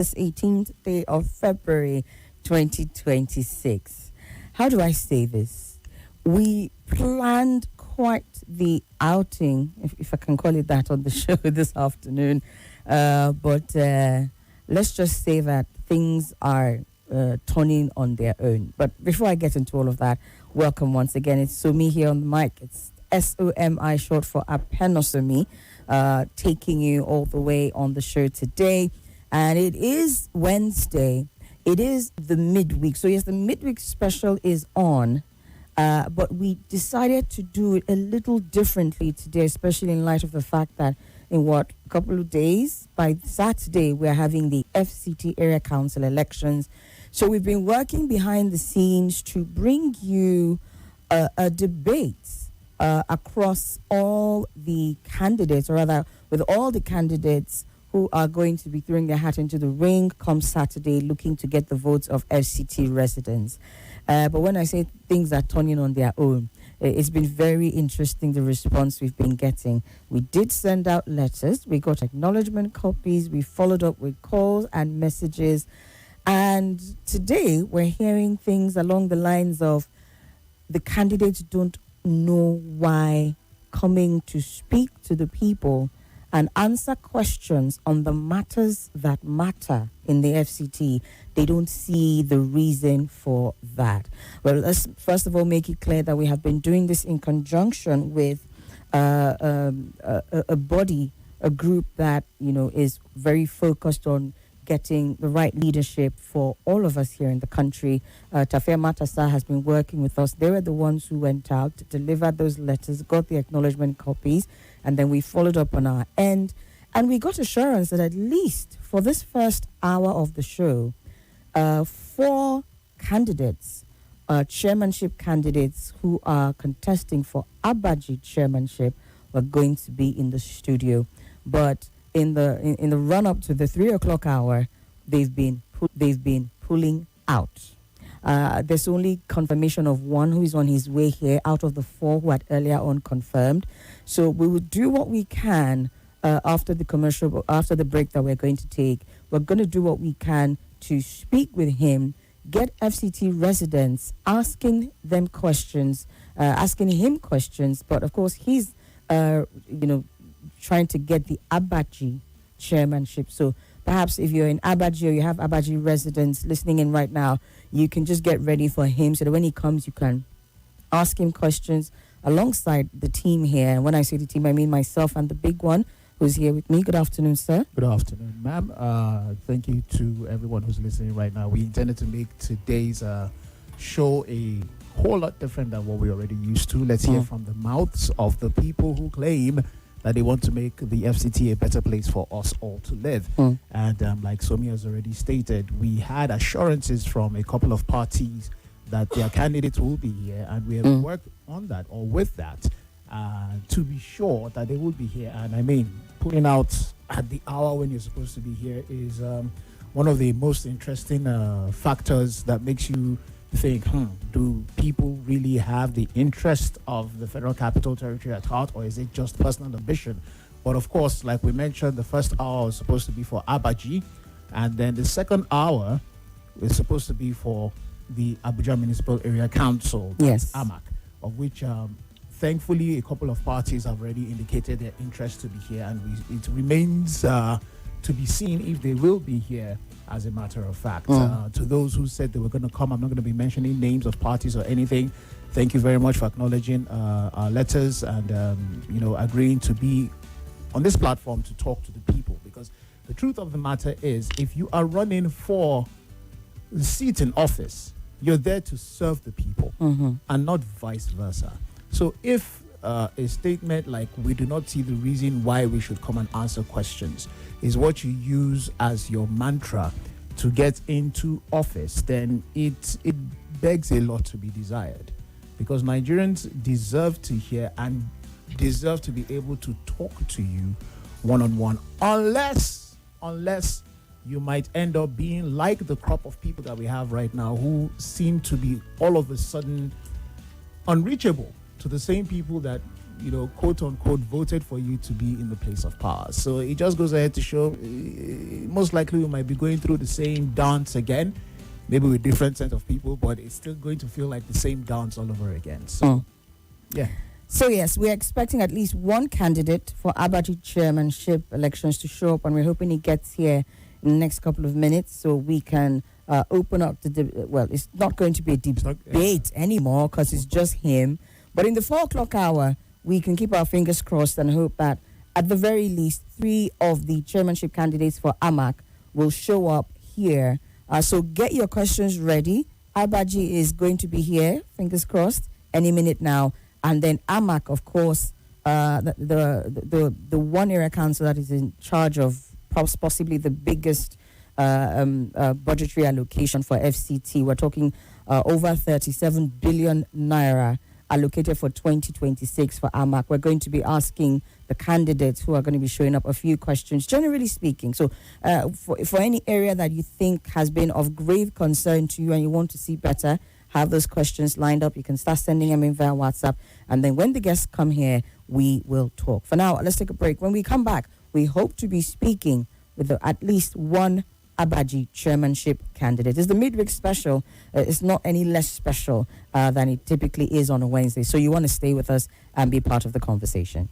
this 18th day of February 2026. How do I say this? We planned quite the outing, if I can call it that, on the show this afternoon. But let's just say that things are turning on their own. But before I get into all of that, welcome once again. It's Somi here on the mic. It's SOMI, short for Apenosomi, taking you all the way on the show today. And it is Wednesday. It is the midweek. So yes, the midweek special is on. But we decided to do it a little differently today, especially in light of the fact that in a couple of days, by Saturday, we're having the FCT area council elections. So we've been working behind the scenes to bring you a debate across all the candidates, or rather with all the candidates who are going to be throwing their hat into the ring come Saturday, looking to get the votes of FCT residents. But when I say things are turning on their own, it's been very interesting, the response we've been getting. We did send out letters. We got acknowledgement copies. We followed up with calls and messages. And today we're hearing things along the lines of the candidates don't know why coming to speak to the people and answer questions on the matters that matter in the FCT, they don't see the reason for that. Well, let's first of all make it clear that we have been doing this in conjunction with a body, a group that, is very focused on getting the right leadership for all of us here in the country. Tafia Matasa has been working with us. They were the ones who went out, delivered those letters, got the acknowledgement copies, and then we followed up on our end. And we got assurance that at least for this first hour of the show, 4 candidates, chairmanship candidates who are contesting for Abaji chairmanship were going to be in the studio. But in the run-up to the 3 o'clock hour, they've been pulling out. There's only confirmation of one who is on his way here out of the 4 who had earlier on confirmed. So we will do what we can after the break that we're going to take. We're going to do what we can to speak with him, get FCT residents asking him questions, but of course he's trying to get the Abaji chairmanship. So perhaps if you're in Abaji or you have Abaji residents listening in right now, you can just get ready for him so that when he comes, you can ask him questions alongside the team here. And when I say the team, I mean myself and the big one who's here with me. Good afternoon, sir. Good afternoon, ma'am. Thank you to everyone who's listening right now. We intended to make today's show a whole lot different than what we're already used to. Let's hear from the mouths of the people who claim that they want to make the FCT a better place for us all to live. And like Somi has already stated, we had assurances from a couple of parties that their candidates will be here, and we have worked on that or with that to be sure that they will be here. And I mean, pulling out at the hour when you're supposed to be here is one of the most interesting factors that makes you think, do people really have the interest of the Federal Capital Territory at heart, or is it just personal ambition? But of course, like we mentioned, the first hour was supposed to be for Abaji, and then the second hour is supposed to be for the Abuja Municipal Area Council, yes, AMAC, of which thankfully a couple of parties have already indicated their interest to be here, and it remains to be seen if they will be here. As a matter of fact, to those who said they were going to come, I'm not going to be mentioning names of parties or anything. Thank you very much for acknowledging our letters and agreeing to be on this platform to talk to the people. Because the truth of the matter is, if you are running for the seat in office, you're there to serve the people and not vice versa. So if a statement like "we do not see the reason why we should come and answer questions" is what you use as your mantra to get into office, then it begs a lot to be desired, because Nigerians deserve to hear and deserve to be able to talk to you one-on-one, unless you might end up being like the crop of people that we have right now who seem to be all of a sudden unreachable to the same people that quote unquote, voted for you to be in the place of power. So it just goes ahead to show, most likely we might be going through the same dance again, maybe with different set of people, but it's still going to feel like the same dance all over again. So, yeah. So yes, we're expecting at least one candidate for Abaji chairmanship elections to show up, and we're hoping he gets here in the next couple of minutes so we can open up well, it's not going to be a debate anymore because it's just him. But in the 4 o'clock hour, we can keep our fingers crossed and hope that at the very least 3 of the chairmanship candidates for AMAC will show up here. So get your questions ready. Abaji is going to be here, fingers crossed, any minute now. And then AMAC, of course, the one area council that is in charge of possibly the biggest budgetary allocation for FCT. We're talking over 37 billion naira allocated for 2026 for AMAC. We're going to be asking the candidates who are going to be showing up a few questions, generally speaking. So for any area that you think has been of grave concern to you and you want to see better, have those questions lined up. You can start sending them in via WhatsApp. And then when the guests come here, we will talk. For now, let's take a break. When we come back, we hope to be speaking with at least one Abaji chairmanship candidate. It's the midweek special. It's not any less special than it typically is on a Wednesday. So you want to stay with us and be part of the conversation.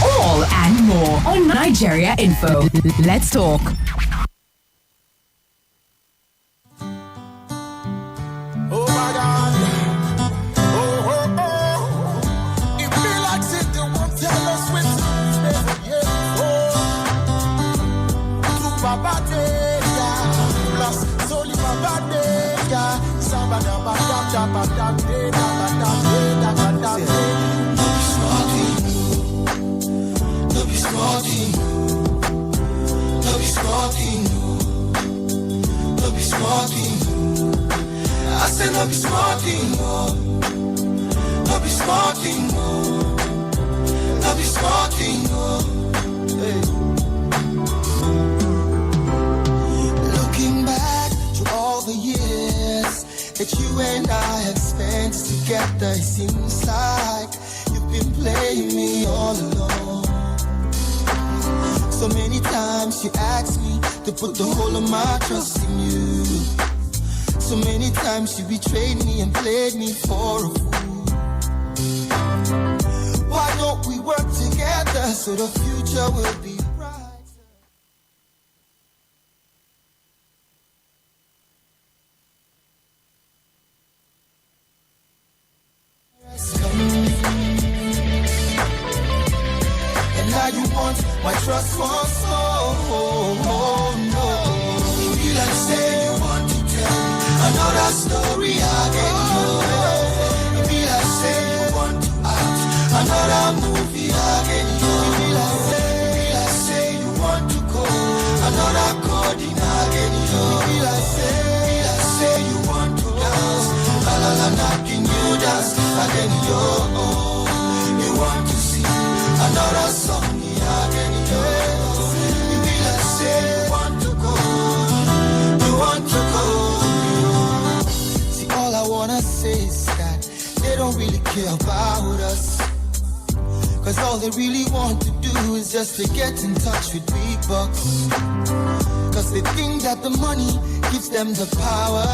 All and more on Nigeria Info. Let's talk. small thing, oh. Love is small thing, oh. Hey. Looking back to all the years that you and I have spent together, it seems like you've been playing me all along. So many times you asked me to put the whole of my trust in you. So many times you betrayed me and played me for a fool. Why don't we work together so the future will be bright? And now you want my trust once more. Oh, no. You be like say you want to tell me another story again. You be like say you want to act another movie again. You be like say you want to go another coding again. You be like say you want to dance. La la la, knocking you dance again. You want to see another song again. You be like say you want to go. You want to go. See, all I wanna say is that they don't really care about us. Cause all they really want to do is just to get in touch with big bucks. Cause they think that the money gives them the power.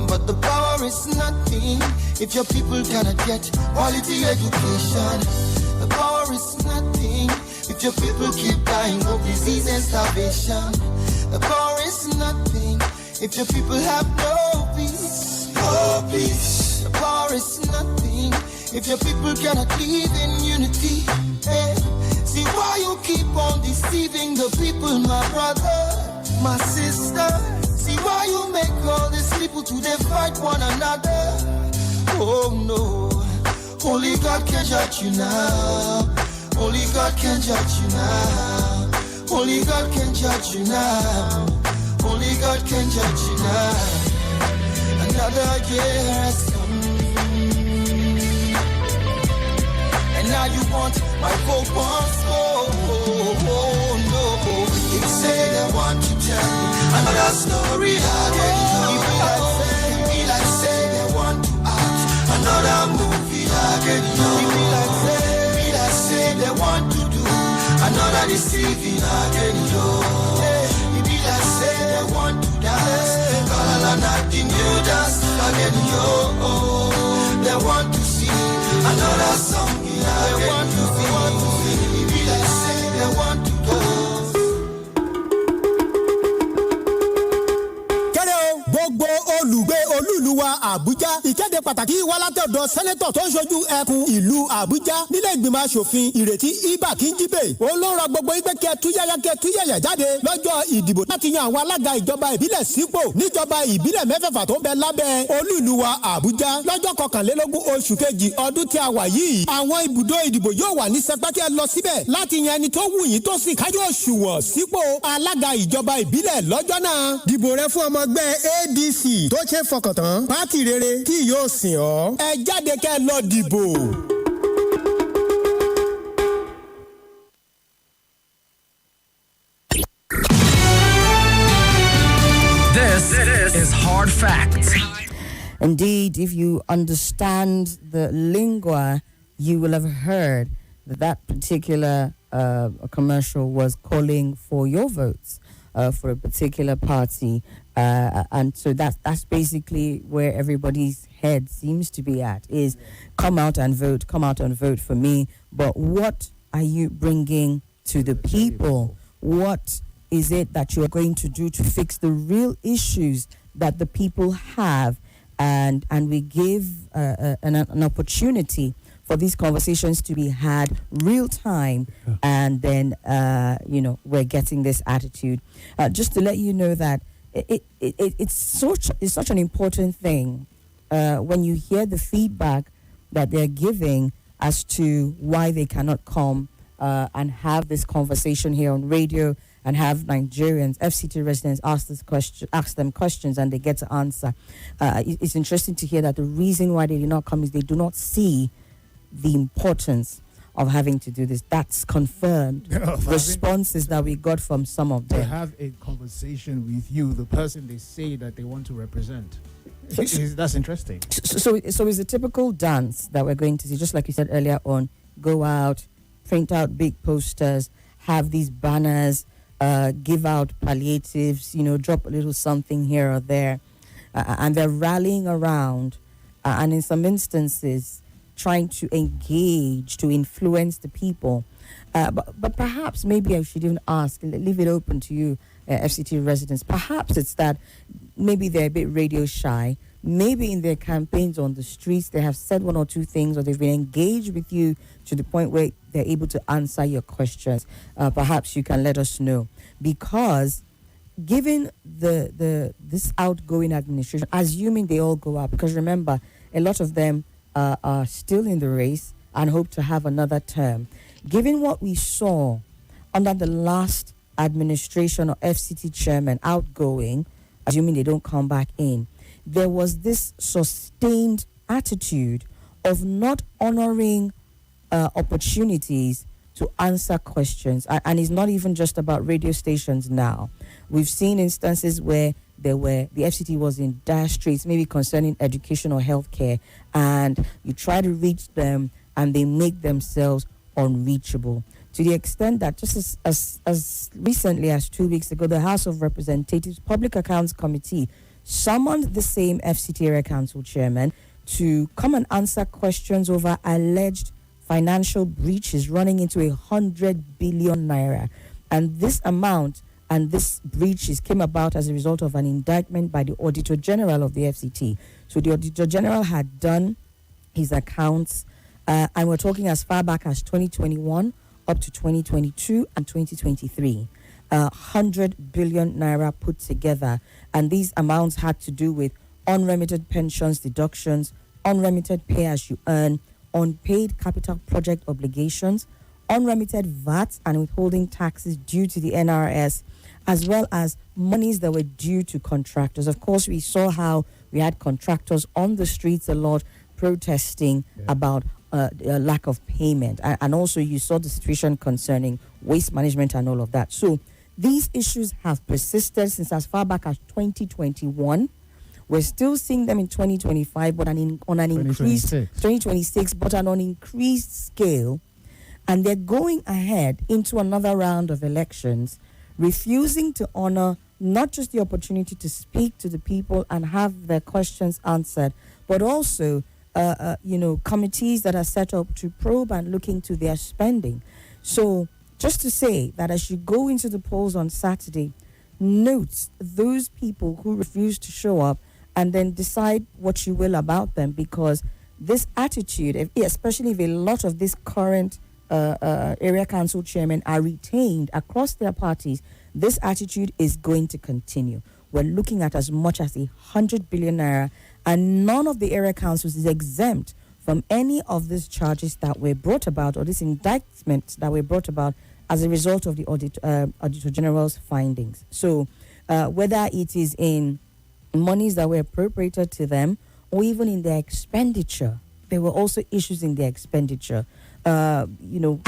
But the power is nothing if your people cannot get quality education. The power is nothing if your people keep dying of disease and starvation. The power is nothing if your people have no peace. No peace. The power is nothing if your people cannot live in unity. Hey. See why you keep on deceiving the people, my brother, my sister. See why you make all these people to they fight one another. Oh no, only God can judge you now. Only God can judge you now. Only God can judge you now. Only God can judge you now. Another year has come, and now you want my vote once more. Oh no, they say they want to tell me another story again. You be like say they want to act another movie again. You be like say they want to do another deceiving again. You be like say they want to dance, nothing you dance again. They want to see another song again. They want to see. You be like say they want to go. Gbogbo olùgbé olúluwa Àbújá ìkéde pàtàkì wá látọ̀dọ̀ sẹ́nẹ́tọ̀ tó ń ṣojú ẹkùn ìlú Àbújá nílé ìgbìmọ̀ asòfin Ìrètí Ìbà Kínjíbè ó ló ń rọ gbogbo ìgbé kẹtúyẹ̀yẹ̀ jáde lọ́jọ́ ìdìbò láti yan àwọn alága ìjọba ìbílẹ̀ sípò níjọba ìbílẹ̀ mẹ́fẹ̀ẹ̀fà tó ń bẹ lábẹ́ olúluwa Àbújá lọ́jọ́ 21 oṣù kejì ọdún tí a wà yìí. Àwọn ibùdó ìdìbò yóò wà ní sẹpẹ́kẹ́ lọ síbẹ̀ láti yan ẹni tó wù yín tó sì kájú òṣùwọ̀n sípò alága ìjọba ìbílẹ̀ lọ́jọ́ náà. Dìbò rẹ fún ọmọ ẹgbẹ́ ADC tó ṣe fọkàntán pátì rere tí yóò sìn ọ́. Ẹ jáde kẹ́ lọ dìbò. This is Hard Facts. Indeed, if you understand the lingua, you will have heard that that particular commercial was calling for your votes for a particular party. And so that's basically where everybody's head seems to be at, is come out and vote for me. But what are you bringing to the people? What is it that you're going to do to fix the real issues that the people have? And we give an opportunity for these conversations to be had real time, and then we're getting this attitude. Just to let you know that it's such an important thing when you hear the feedback that they're giving as to why they cannot come and have this conversation here on radio and have Nigerians, FCT residents, ask them questions, and they get to answer. It's interesting to hear that the reason why they did not come is they do not see the importance of having to do this. That's confirmed responses that we got from some of them. To have a conversation with you, the person they say that they want to represent. That's interesting. So it's a typical dance that we're going to see, just like you said earlier on. Go out, print out big posters, have these banners, give out palliatives, drop a little something here or there. And they're rallying around, and in some instances, trying to engage, to influence the people. But perhaps, maybe I should even ask, leave it open to you, FCT residents. Perhaps it's that maybe they're a bit radio shy. Maybe in their campaigns on the streets, they have said one or two things, or they've been engaged with you to the point where they're able to answer your questions. Perhaps you can let us know. Because given this outgoing administration, assuming they all go out, because remember, a lot of them are still in the race and hope to have another term. Given what we saw under the last administration or FCT chairman outgoing, assuming they don't come back in, there was this sustained attitude of not honoring opportunities to answer questions. And it's not even just about radio stations now. We've seen instances where the FCT was in dire straits, maybe concerning education or healthcare, and you try to reach them and they make themselves unreachable. To the extent that just as recently as 2 weeks ago, the House of Representatives Public Accounts Committee summoned the same FCT Area Council chairman to come and answer questions over alleged financial breaches running into 100 billion naira. And this amount and this breaches came about as a result of an indictment by the Auditor General of the FCT. So the Auditor General had done his accounts, and we're talking as far back as 2021 up to 2022 and 2023. 100 billion naira put together, and these amounts had to do with unremitted pensions deductions, unremitted pay as you earn, unpaid capital project obligations, unremitted VAT and withholding taxes due to the NRS, as well as monies that were due to contractors. Of course, we saw how we had contractors on the streets a lot protesting about lack of payment. And also you saw the situation concerning waste management and all of that. So these issues have persisted since as far back as 2021. We're still seeing them in 2025, but on an increased 2026, but on an increased scale. And they're going ahead into another round of elections, refusing to honor not just the opportunity to speak to the people and have their questions answered, but also, committees that are set up to probe and look into their spending. So just to say that as you go into the polls on Saturday, note those people who refuse to show up and then decide what you will about them, because this attitude, especially if a lot of these current area council chairmen are retained across their parties, this attitude is going to continue. We're looking at as much as 100 billion naira, and none of the area councils is exempt from any of these charges that were brought about, or this indictment that were brought about as a result of the Auditor General's findings. So whether it is in monies that were appropriated to them or even in their expenditure, there were also issues in their expenditure. Councils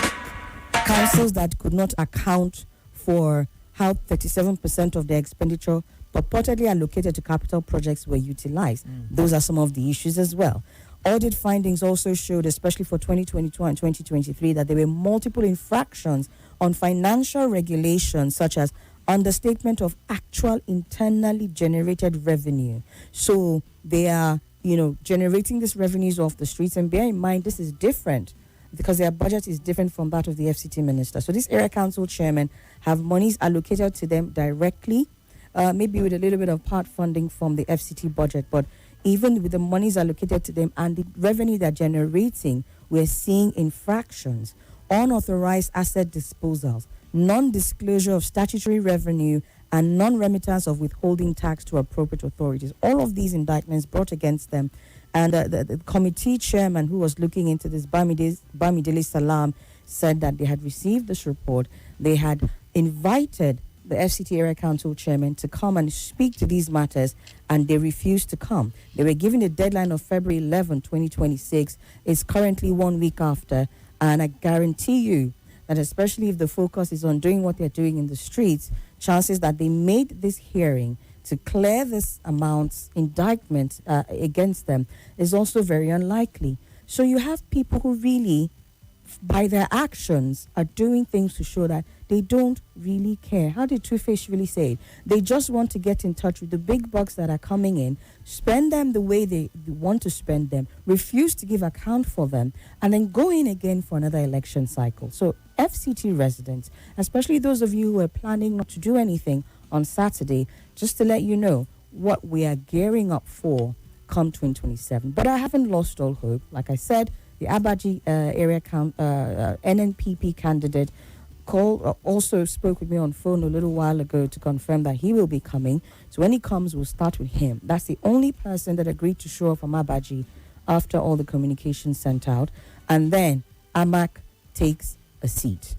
that could not account for how 37% of their expenditure purportedly allocated to capital projects were utilized. Those are some of the issues as well. Audit findings also showed, especially for 2022 and 2023, that there were multiple infractions on financial regulations, such as understatement of actual internally generated revenue. So they are, generating these revenues off the streets. And bear in mind, this is different because their budget is different from that of the FCT minister. So these area council chairmen have monies allocated to them directly, maybe with a little bit of part funding from the FCT budget. But even with the monies allocated to them and the revenue they're generating, we're seeing infractions, unauthorized asset disposals, non-disclosure of statutory revenue, and non-remittance of withholding tax to appropriate authorities. All of these indictments brought against them. And the committee chairman who was looking into this, Bamidele Salam, said that they had received this report. They had invited the FCT Area Council chairman to come and speak to these matters, and they refused to come. They were given a deadline of February 11, 2026. It's currently 1 week after, and I guarantee you that especially if the focus is on doing what they're doing in the streets, chances that they made this hearing to clear this amount's indictment against them is also very unlikely. So you have people who really, by their actions, are doing things to show that they don't really care. How did Two-Face really say it? They just want to get in touch with the big bucks that are coming in, spend them the way they want to spend them, refuse to give account for them, and then go in again for another election cycle. So FCT residents, especially those of you who are planning not to do anything on Saturday, just to let you know what we are gearing up for come 2027. But I haven't lost all hope. Like I said, the Abaji NNPP candidate also spoke with me on phone a little while ago to confirm that he will be coming. So when he comes, we'll start with him. That's the only person that agreed to show up from Abaji after all the communication sent out. And then Amak takes a seat.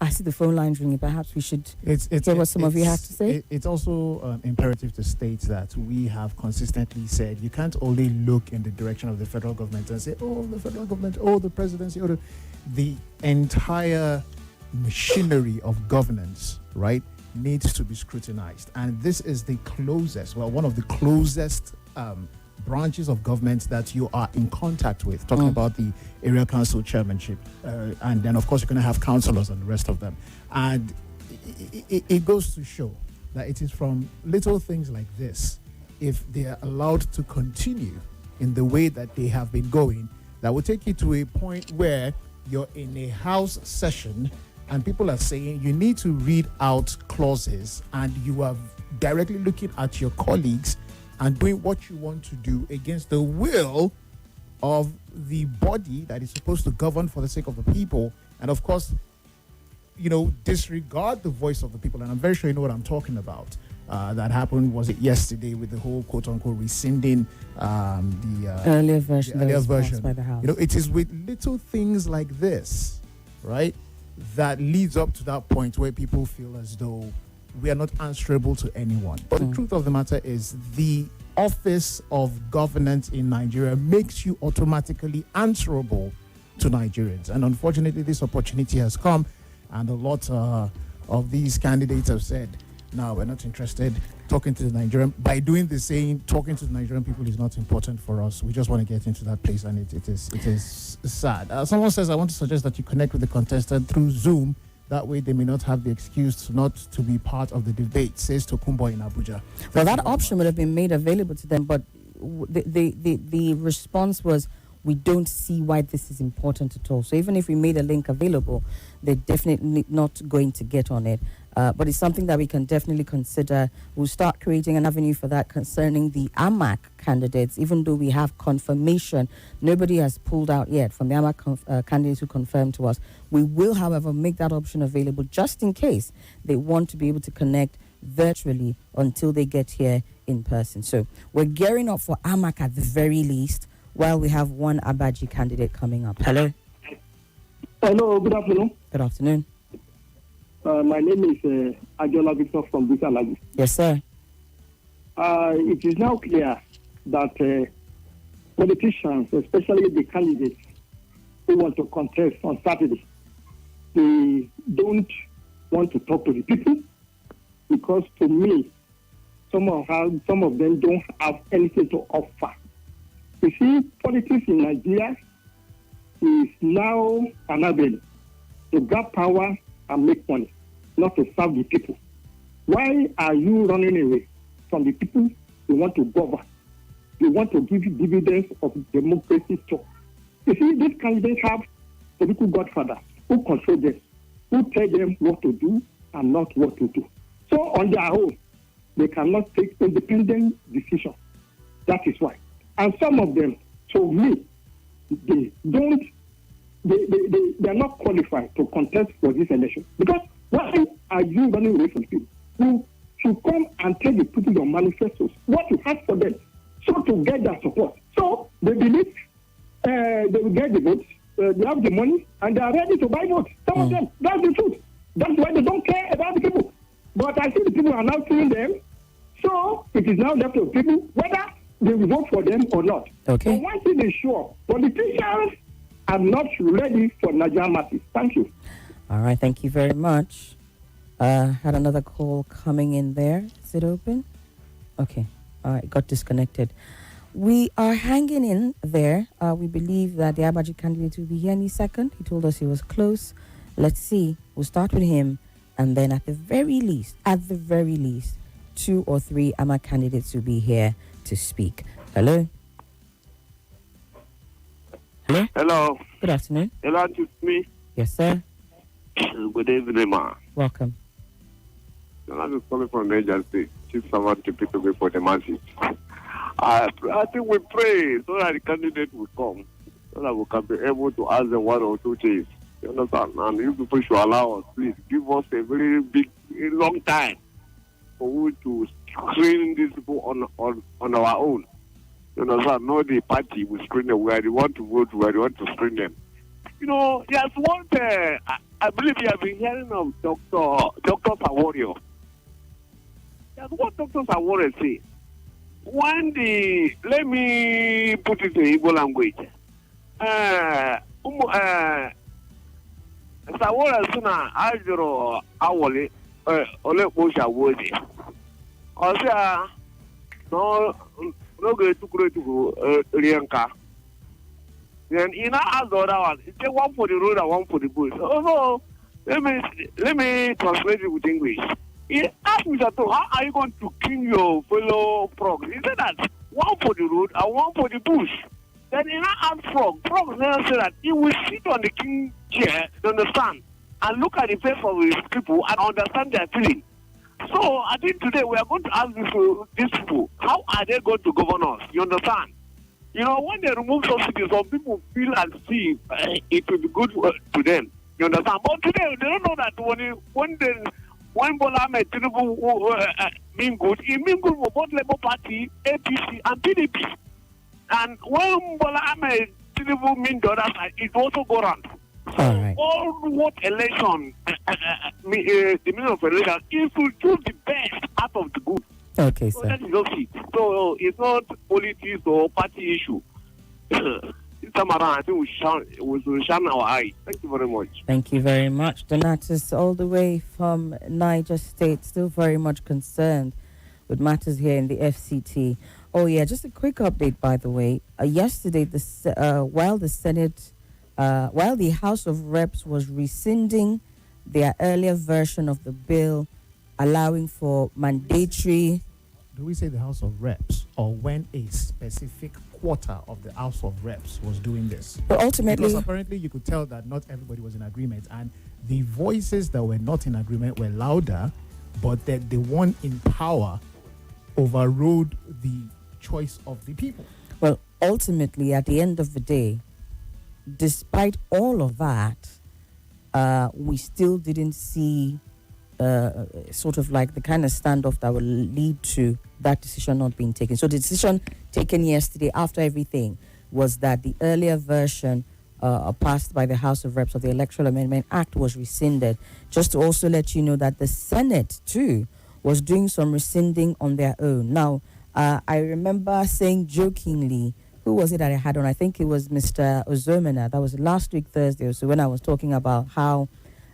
I see the phone lines ringing. Perhaps we should hear what some of you have to say. It's also imperative to state that we have consistently said you can't only look in the direction of the federal government and say, oh, the federal government, oh, the presidency, oh, the entire machinery of governance, right, needs to be scrutinized. And this is the closest, one of the closest branches of government that you are in contact with, talking about the area council chairmanship, and then of course you're going to have councillors and the rest of them, and it goes to show that it is from little things like this, if they are allowed to continue in the way that they have been going, that will take you to a point where you're in a house session and people are saying you need to read out clauses, and you are directly looking at your colleagues and doing what you want to do against the will of the body that is supposed to govern for the sake of the people. And of course, disregard the voice of the people. And I'm very sure you know what I'm talking about. That happened, was it yesterday, with the whole quote-unquote rescinding the earlier version by the House. It is with little things like this, right, that leads up to that point where people feel as though we are not answerable to anyone. But the truth of the matter is, the office of governance in Nigeria makes you automatically answerable to Nigerians. And unfortunately, this opportunity has come, and a lot of these candidates have said, no, we're not interested. Talking to the Nigerian, by doing the saying, talking to the Nigerian people is not important for us. We just want to get into that place, and it is sad. Someone says, I want to suggest that you connect with the contestant through Zoom. That way they may not have the excuse not to be part of the debate, says Tokumbo in Abuja. Well, that option would have been made available to them, but the response was, we don't see why this is important at all. So even if we made a link available, they're definitely not going to get on it. But it's something that we can definitely consider. We'll start creating an avenue for that concerning the AMAC candidates, even though we have confirmation. Nobody has pulled out yet from the AMAC candidates who confirmed to us. We will, however, make that option available just in case they want to be able to connect virtually until they get here in person. So we're gearing up for AMAC at the very least, while we have one Abaji candidate coming up. Hello. Hello, good afternoon. Good afternoon. My name is Ajola Victor from Bukalagi. Yes, sir. It is now clear that politicians, especially the candidates who want to contest on Saturday, they don't want to talk to the people, because to me, some of them don't have anything to offer. You see, politics in Nigeria is now an avenue to grab power and make money, not to serve the people. Why are you running away from the people you want to govern? You want to give dividends of democracy to. You see, these candidates have political godfathers who control them, who tell them what to do and not what to do. So on their own, they cannot take independent decisions. That is why. And some of them, to me, they are not qualified to contest for this election. Because why are you running away from people? You should come and tell the people your manifestos, what you have for them, so to get their support. So they believe they will get the votes, they have the money, and they are ready to buy votes. Some of them, that's the truth. That's why they don't care about the people. But I see the people are now killing them. So it is now left to people whether they will vote for them or not. Okay. But one thing is sure, politicians are not ready for Nigerian masses. Thank you. All right, thank you very much. Had another call coming in there. Is it open? Okay. All right, got disconnected. We are hanging in there. We believe that the Abaji candidate will be here any second. He told us he was close. Let's see. We'll start with him. And then at the very least, 2 or 3 AMA candidates will be here to speak. Hello? Hello? Hello. Good afternoon. Hello, to me. Yes, sir. Good evening, ma. Welcome. I'm just calling from Niger State. Chief servant to people for the masses. I think we pray so that the candidate will come, so that we can be able to ask them 1 or 2 things. You understand? And you people should allow us, please, give us a very long time for we to screen these people on our own. You understand? Not the party we screen them where they want to vote, where they want to screen them. You know, there's one I believe you have been hearing of Dr. Sawario. There's what Dr. Sawario say. Let me put it in Igbo language. Sawario suna ajuro awole ole osha wodi. Osia no go tukuru rienka. Then you know as the other one, it's one for the road and one for the bush. Oh no, let me translate it with English. He asked me that, how are you going to kill your fellow frogs? He said that one for the road and one for the bush. Then he now asked frog. Frog then said that he will sit on the king chair, you understand, and look at the face of his people and understand their feeling. So I think today we are going to ask these people, how are they going to govern us? You understand? You know, when they remove subsidies, some people feel and see it will be good to them. You understand? But today they don't know that when Bola Ahmed Tinubu mean good, it mean good for both Labour Party, APC, and PDP. And when Bola Ahmed Tinubu mean the other side, it also go round. So all what election, the meaning of election, is to choose the best out of the good. Okay, so sir. that is just it. So it's not politics or party issue. This time around, I think we should shine our eye. Thank you very much. Thank you very much. Donatus, all the way from Niger State, still very much concerned with matters here in the FCT. Oh, yeah, just a quick update, by the way. Yesterday, while the House of Reps was rescinding their earlier version of the bill allowing for mandatory... Do we say the House of Reps, or when a specific quarter of the House of Reps was doing this? But ultimately... Because apparently you could tell that not everybody was in agreement, and the voices that were not in agreement were louder, but that the one in power overrode the choice of the people. Well, ultimately, at the end of the day, despite all of that, we still didn't see sort of like the kind of standoff that will lead to that decision not being taken. So the decision taken yesterday after everything was that the earlier version passed by the House of Reps of the Electoral Amendment Act was rescinded. Just to also let you know that the Senate too was doing some rescinding on their own. Now, I remember saying jokingly, who was it that I had on? I think it was Mr. Ozomena. That was last week, Thursday or so, when I was talking about how,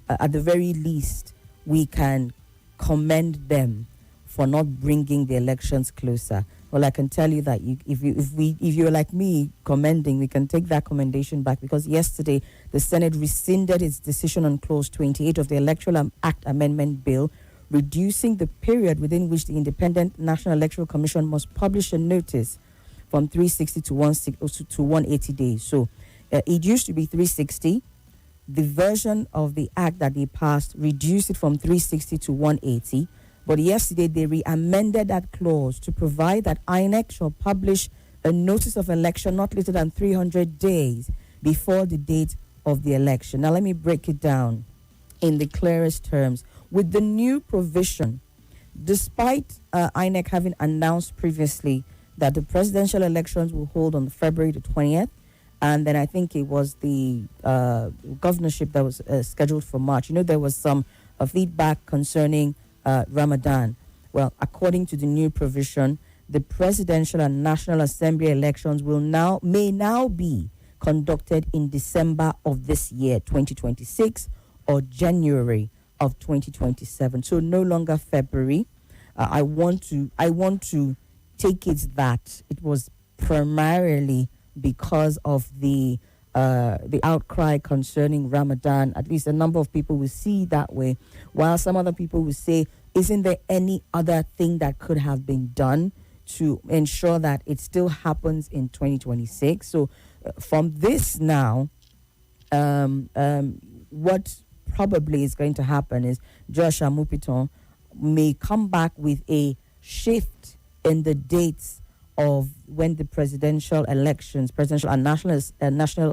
at the very least, we can commend them for not bringing the elections closer. Well, I can tell you that if you're like me commending, we can take that commendation back, because yesterday the Senate rescinded its decision on Clause 28 of the Electoral Act Amendment Bill, reducing the period within which the Independent National Electoral Commission must publish a notice from 360 to 180 days. So it used to be 360. The version of the act that they passed reduced it from 360 to 180. But yesterday they re-amended that clause to provide that INEC shall publish a notice of election not later than 300 days before the date of the election. Now let me break it down in the clearest terms. With the new provision, despite INEC having announced previously that the presidential elections will hold on February the 20th, and then I think it was the governorship that was scheduled for March. You know, there was some feedback concerning Ramadan. Well, according to the new provision, the presidential and National Assembly elections may now be conducted in December of this year, 2026, or January of 2027. So no longer February. I want to take it that it was primarily because of the outcry concerning Ramadan. At least a number of people will see it that way, while some other people will say, isn't there any other thing that could have been done to ensure that it still happens in 2026? So from this now, what probably is going to happen is Josh Amupiton may come back with a shift in the dates of when the presidential and National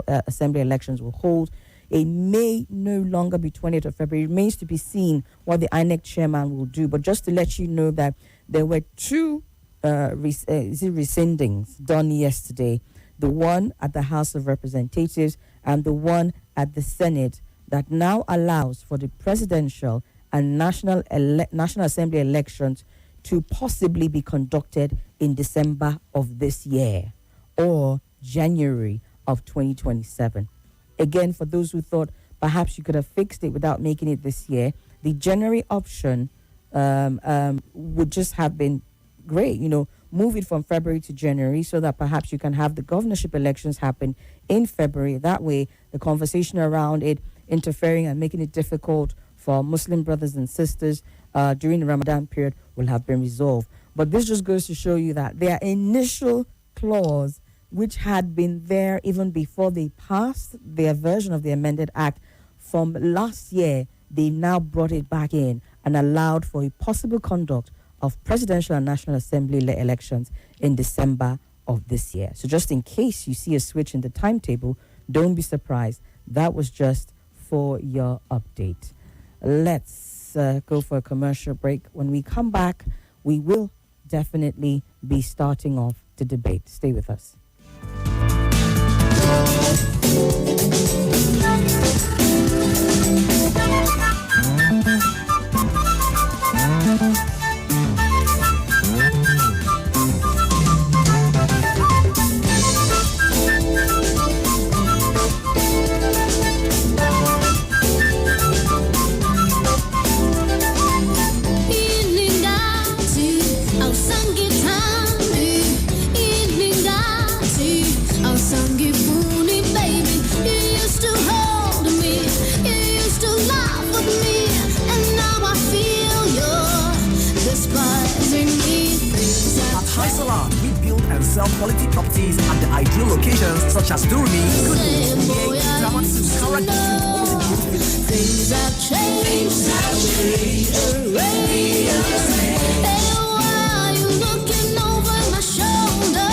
Assembly elections will hold. It may no longer be 20th of February. It remains to be seen what the INEC chairman will do. But just to let you know that there were two rescindings done yesterday, the one at the House of Representatives and the one at the Senate, that now allows for the presidential and National Assembly elections to possibly be conducted in December of this year or January of 2027. Again, for those who thought perhaps you could have fixed it without making it this year, the January option would just have been great. Move it from February to January so that perhaps you can have the governorship elections happen in February. That way, the conversation around it interfering and making it difficult for Muslim brothers and sisters during the Ramadan period will have been resolved. But this just goes to show you that their initial clause, which had been there even before they passed their version of the amended act from last year, they now brought it back in and allowed for a possible conduct of presidential and National Assembly elections in December of this year. So just in case you see a switch in the timetable, don't be surprised. That was just for your update. Let's go for a commercial break. When we come back, we will definitely be starting off the debate. Stay with us. Sell quality properties at the ideal locations such as Durumi, Things have changed. Why are you looking over my shoulder?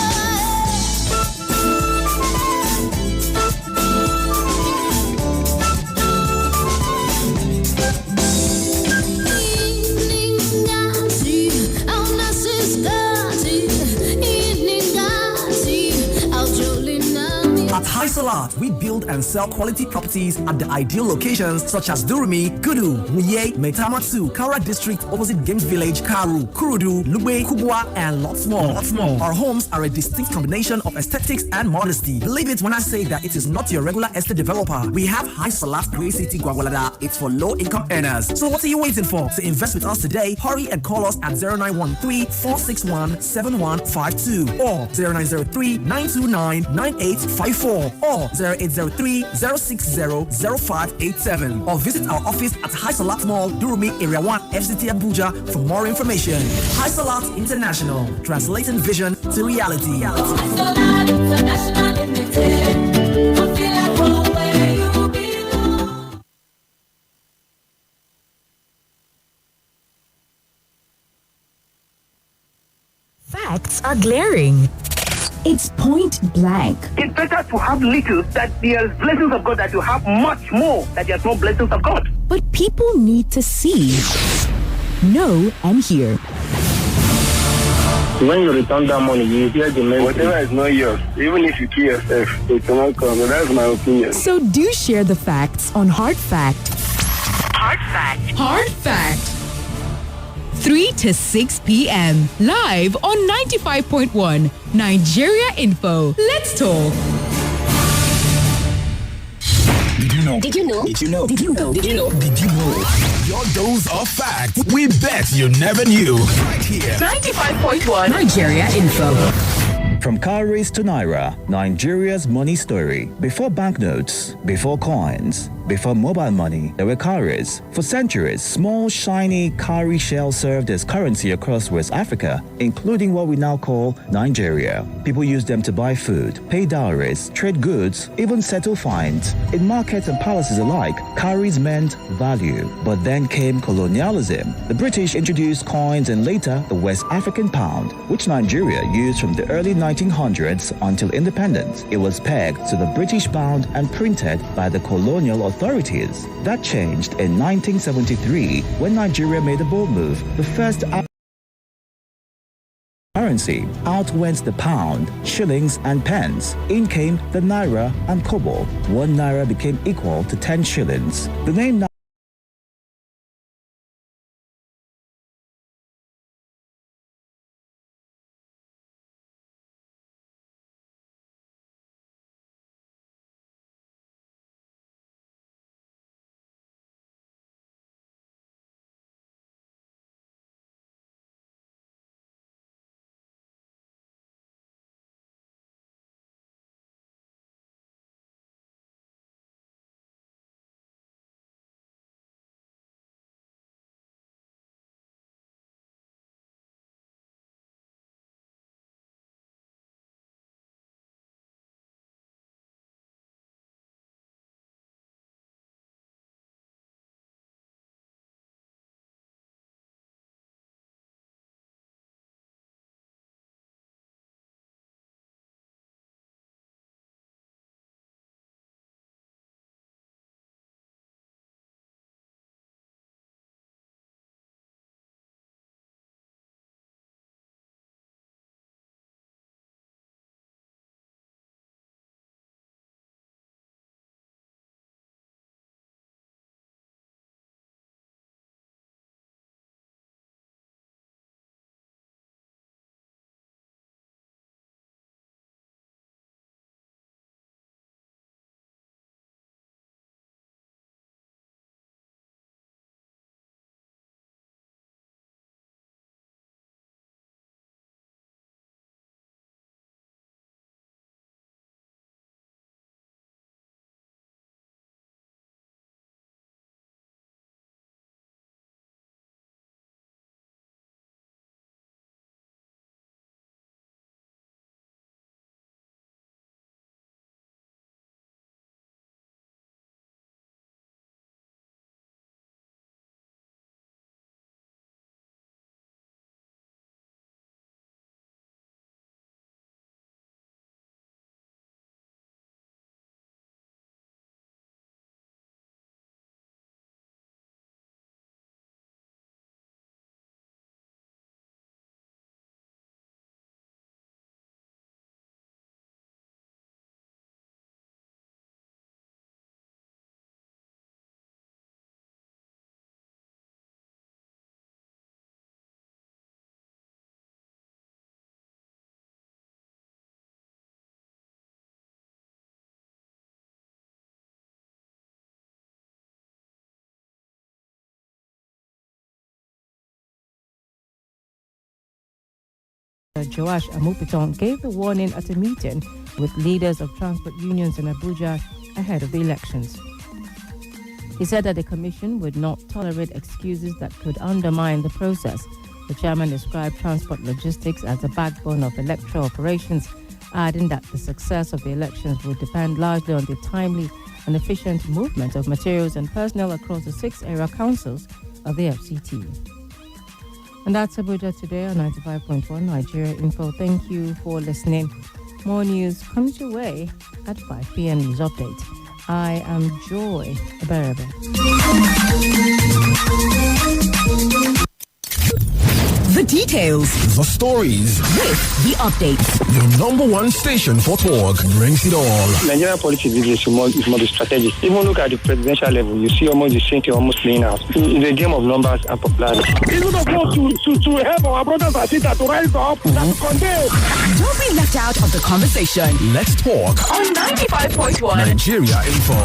At High Salat, we build and sell quality properties at the ideal locations such as Durumi, Gudu, Muye, Metamatsu, Kara District, opposite Games Village, Karu, Kurudu, Lube, Kubwa, and lots more. Our homes are a distinct combination of aesthetics and modesty. Believe it when I say that it is not your regular estate developer. We have High Salat Grey City Gwagwalada. It's for low-income earners. So what are you waiting for? To invest with us today, hurry and call us at 0913-461-7152 or 0903-929-9854 or 0803-060-0587 or visit our office at High Salat Mall, Durumi, Area 1, FCT Abuja for more information. High Salat International, translating vision to reality. Facts are glaring. It's point blank. It's better to have little, that there's blessings of God, that you have much more, that there's no blessings of God. But people need to see, know, and hear. When you return that money, you hear the message. Whatever is not yours, even if you kill yourself, it will not come. That's my opinion. So do share the facts on Hard Fact. Hard Hard Fact. 3 to 6 p.m. Live on 95.1 Nigeria Info. Let's talk. Did you know? Did you know? Did you know? Did you know? Did you know? Did you know? Your dose of fact. We bet you never knew. Right here. 95.1 Nigeria Info. From cowries to naira, Nigeria's money story. Before banknotes, before coins, before mobile money, there were cowries. For centuries, small, shiny cowrie shells served as currency across West Africa, including what we now call Nigeria. People used them to buy food, pay dowries, trade goods, even settle fines. In markets and palaces alike, cowries meant value. But then came colonialism. The British introduced coins and later the West African pound, which Nigeria used from the early 1900s until independence. It was pegged to the British pound and printed by the colonial authorities. That changed in 1973 when Nigeria made a bold move. The first currency. Out went the pound, shillings and pence. In came the naira and kobo. 1 naira became equal to 10 shillings. The name Joash Amupiton gave the warning at a meeting with leaders of transport unions in Abuja ahead of the elections. He said that the commission would not tolerate excuses that could undermine the process. The chairman described transport logistics as the backbone of electoral operations, adding that the success of the elections would depend largely on the timely and efficient movement of materials and personnel across the 6 area councils of the FCT. And that's Abuja today on 95.1 Nigeria Info. Thank you for listening. More news comes your way at 5 p.m. News Update. I am Joy Berebe. The details. The stories. With the updates. Your number one station for talk brings it all. Nigerian politics is more strategic. Even look at the presidential level, you see almost the same thing almost playing out. It's a game of numbers and popularity. Even of course to help our brothers and sisters to rise up, that's condemn. Don't be left out of the conversation. Let's talk On 95.1 Nigeria Info.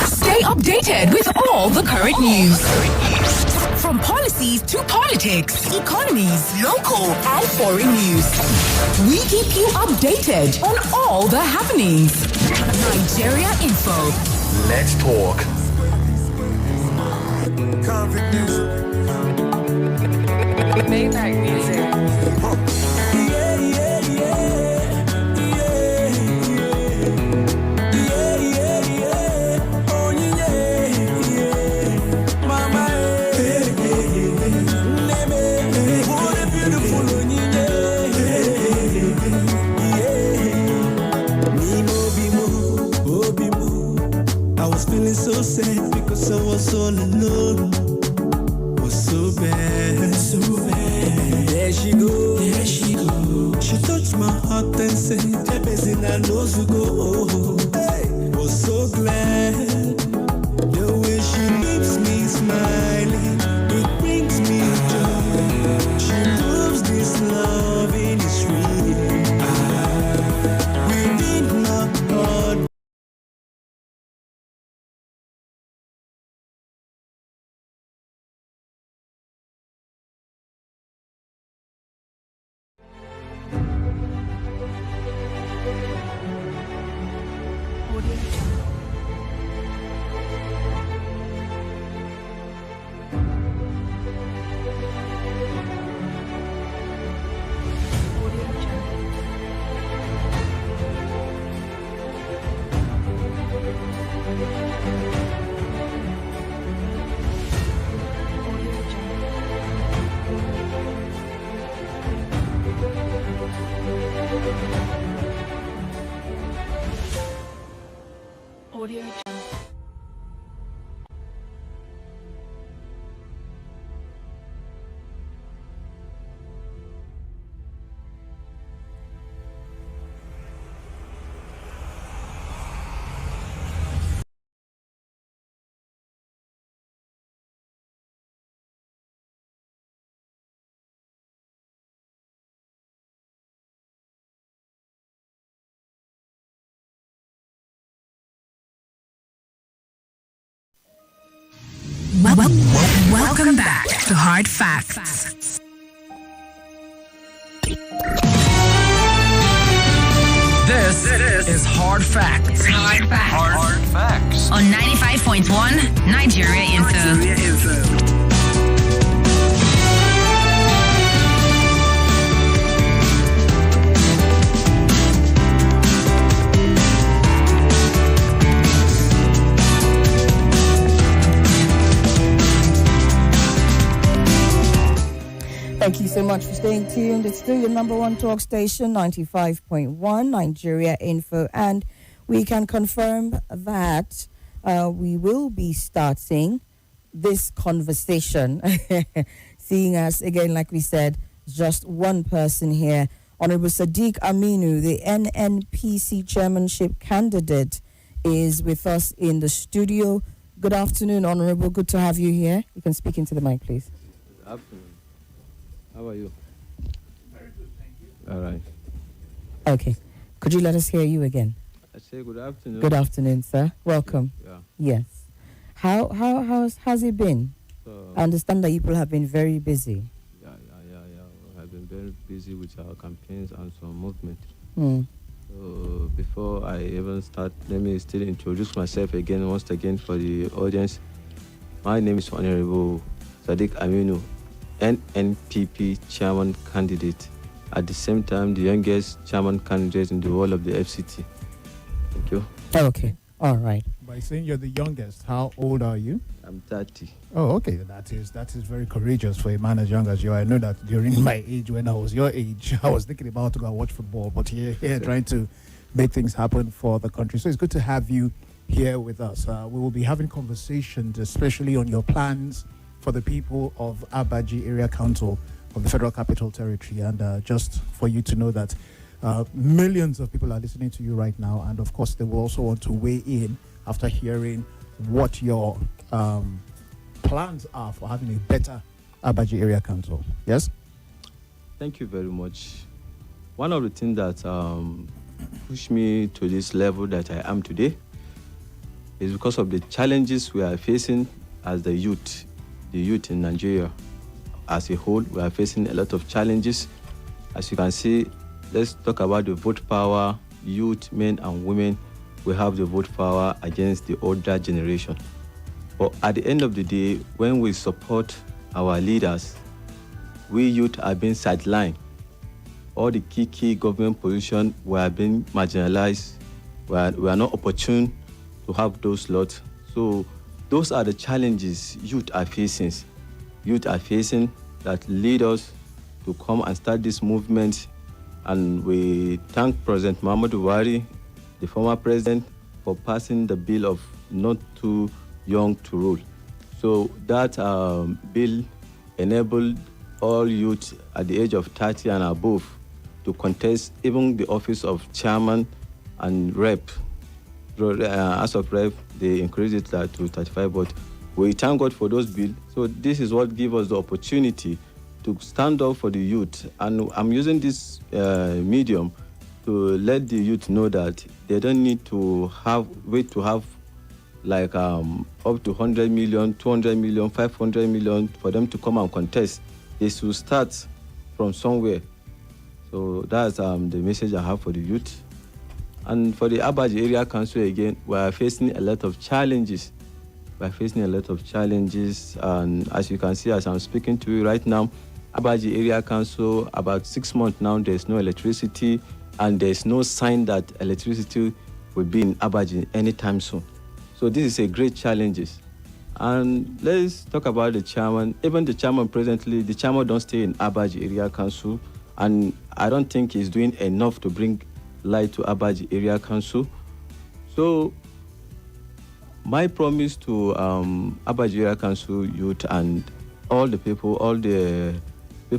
Stay updated with all the current news. From policies to politics, economies, local and foreign news. We keep you updated on all the happenings. Nigeria Info. Let's talk. Maybach music. Feeling so sad because I was all alone. Was so bad, so bad. There she go. She touched my heart and said, "The best in I know to go." Hey, was so glad the way she leaves me smiling. It brings me joy. She proves this love is real. Within my heart. Audio Jungle. Welcome back to Hard Facts. This is Hard Facts. Hard Facts. Hard Facts. On 95.1 Nigeria Info. Thank you so much for staying tuned. It's still your number one talk station, 95.1 Nigeria Info. And we can confirm that we will be starting this conversation, seeing as, again, like we said, just one person here. Honorable Sadiq Aminu, the NNPC chairmanship candidate, is with us in the studio. Good afternoon, Honorable. Good to have you here. You can speak into the mic, please. Good afternoon. How are you? Very good, thank you. All right. Okay. Could you let us hear you again? I say good afternoon. Good afternoon, sir. Welcome. Yeah. Yes. How's it been? I understand that people have been very busy. Yeah. We have been very busy with our campaigns and some movement. So before I even start, let me still introduce myself once again for the audience. My name is Honorable Sadiq Aminu, NNPP chairman candidate. At the same time, the youngest chairman candidate in the whole of the FCT. Thank you. Okay. All right. By saying you're the youngest, how old are you? I'm 30. Oh, okay. That is very courageous for a man as young as you. I know that during my age, when I was your age, I was thinking about to go and watch football, but here trying to make things happen for the country. So it's good to have you here with us. We will be having conversations, especially on your plans for the people of Abaji Area Council of the Federal Capital Territory. And just for you to know that millions of people are listening to you right now. And of course, they will also want to weigh in after hearing what your plans are for having a better Abaji Area Council. Yes? Thank you very much. One of the things that pushed me to this level that I am today is because of the challenges we are facing as the youth in Nigeria as a whole. We are facing a lot of challenges. As you can see, let's talk about the vote power. Youth, men and women, we have the vote power against the older generation. But at the end of the day, when we support our leaders, we youth are being sidelined. All the key government positions were being marginalized. We are not opportune to have those slots. So those are the challenges youth are facing. Youth are facing that lead us to come and start this movement. And we thank President Muhammadu Buhari, the former president, for passing the bill of not too young to rule. So that bill enabled all youth at the age of 30 and above to contest even the office of chairman and rep. As of rep, they increased it to 35, but we thank God for those bills. So this is what gives us the opportunity to stand up for the youth. And I'm using this medium to let the youth know that they don't need to wait to have like up to 100 million, 200 million, 500 million for them to come and contest. They should start from somewhere. So that's the message I have for the youth. And for the Abaji Area Council, again, we are facing a lot of challenges. And as you can see, as I'm speaking to you right now, Abaji Area Council, about 6 months now, there's no electricity, and there's no sign that electricity will be in Abaji anytime soon. So this is a great challenge. And let's talk about the chairman. Even the chairman presently, the chairman don't stay in Abaji Area Council, and I don't think he's doing enough to bring light to Abaji Area Council. So my promise to Abaji Area Council youth and all the people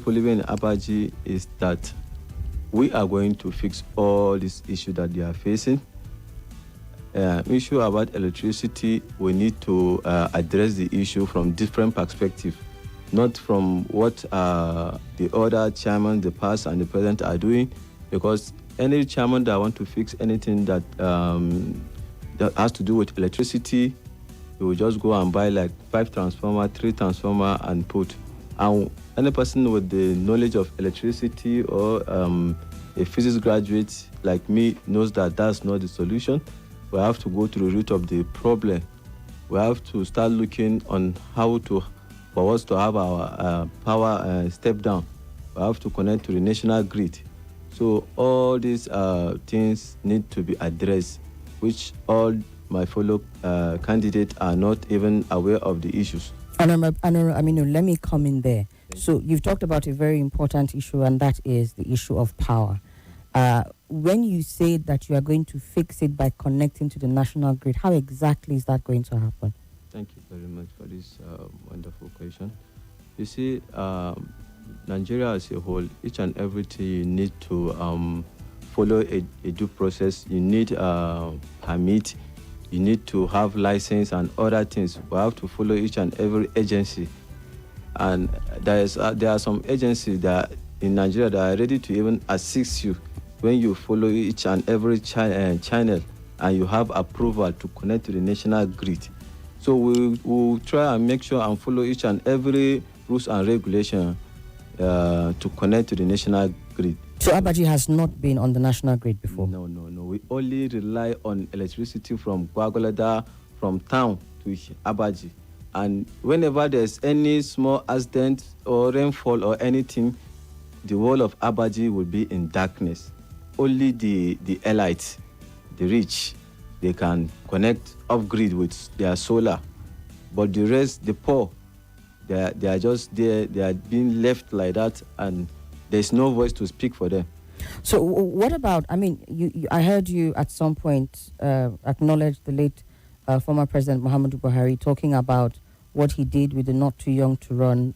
living in Abaji is that we are going to fix all these issues that they are facing. Issue about electricity, we need to address the issue from different perspectives, not from what the other chairman, the past and the present are doing, because any chairman that want to fix anything that has to do with electricity, you will just go and buy like 5 transformer, 3 transformer and put. And any person with the knowledge of electricity or a physics graduate like me knows that that's not the solution. We have to go to the root of the problem. We have to start looking on how for us to have our power step down. We have to connect to the national grid. So all these things need to be addressed, which all my fellow candidates are not even aware of the issues. Aminu, let me come in there. So you've talked about a very important issue, and that is the issue of power. When you say that you are going to fix it by connecting to the national grid, how exactly is that going to happen? Thank you very much for this wonderful question. You see, Nigeria as a whole, each and everything you need to follow a due process. You need a permit. You need to have license and other things. We have to follow each and every agency. And there are some agencies that in Nigeria that are ready to even assist you when you follow each and every channel and you have approval to connect to the national grid. So we will try and make sure and follow each and every rules and regulation to connect to the national grid. So Abaji has not been on the national grid before? No. We only rely on electricity from Gwagwalada, from town to Abaji. And whenever there's any small accident or rainfall or anything, the whole of Abaji will be in darkness. Only the elites, the rich, they can connect off-grid with their solar. But the rest, the poor, they are just there, they are being left like that, and there's no voice to speak for them. So what about, I heard you at some point acknowledge the late former President Muhammadu Buhari talking about what he did with the Not Too Young to Run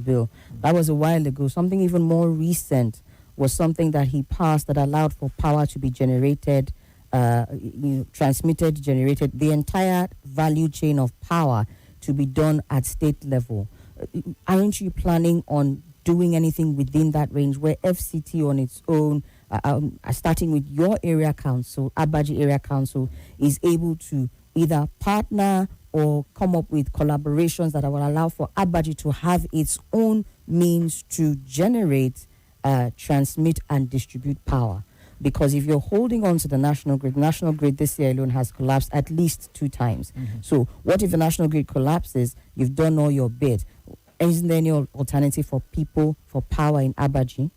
bill. That was a while ago. Something even more recent was something that he passed that allowed for power to be generated, transmitted, generated, the entire value chain of power to be done at state level. Aren't you planning on doing anything within that range where FCT on its own, starting with your area council, Abaji Area Council, is able to either partner or come up with collaborations that will allow for Abaji to have its own means to generate, transmit, and distribute power? Because if you're holding on to the national grid this year alone has collapsed at least 2 times. So what if the national grid collapses? You've done all your bit. Isn't there any alternative for people, for power in Abaji?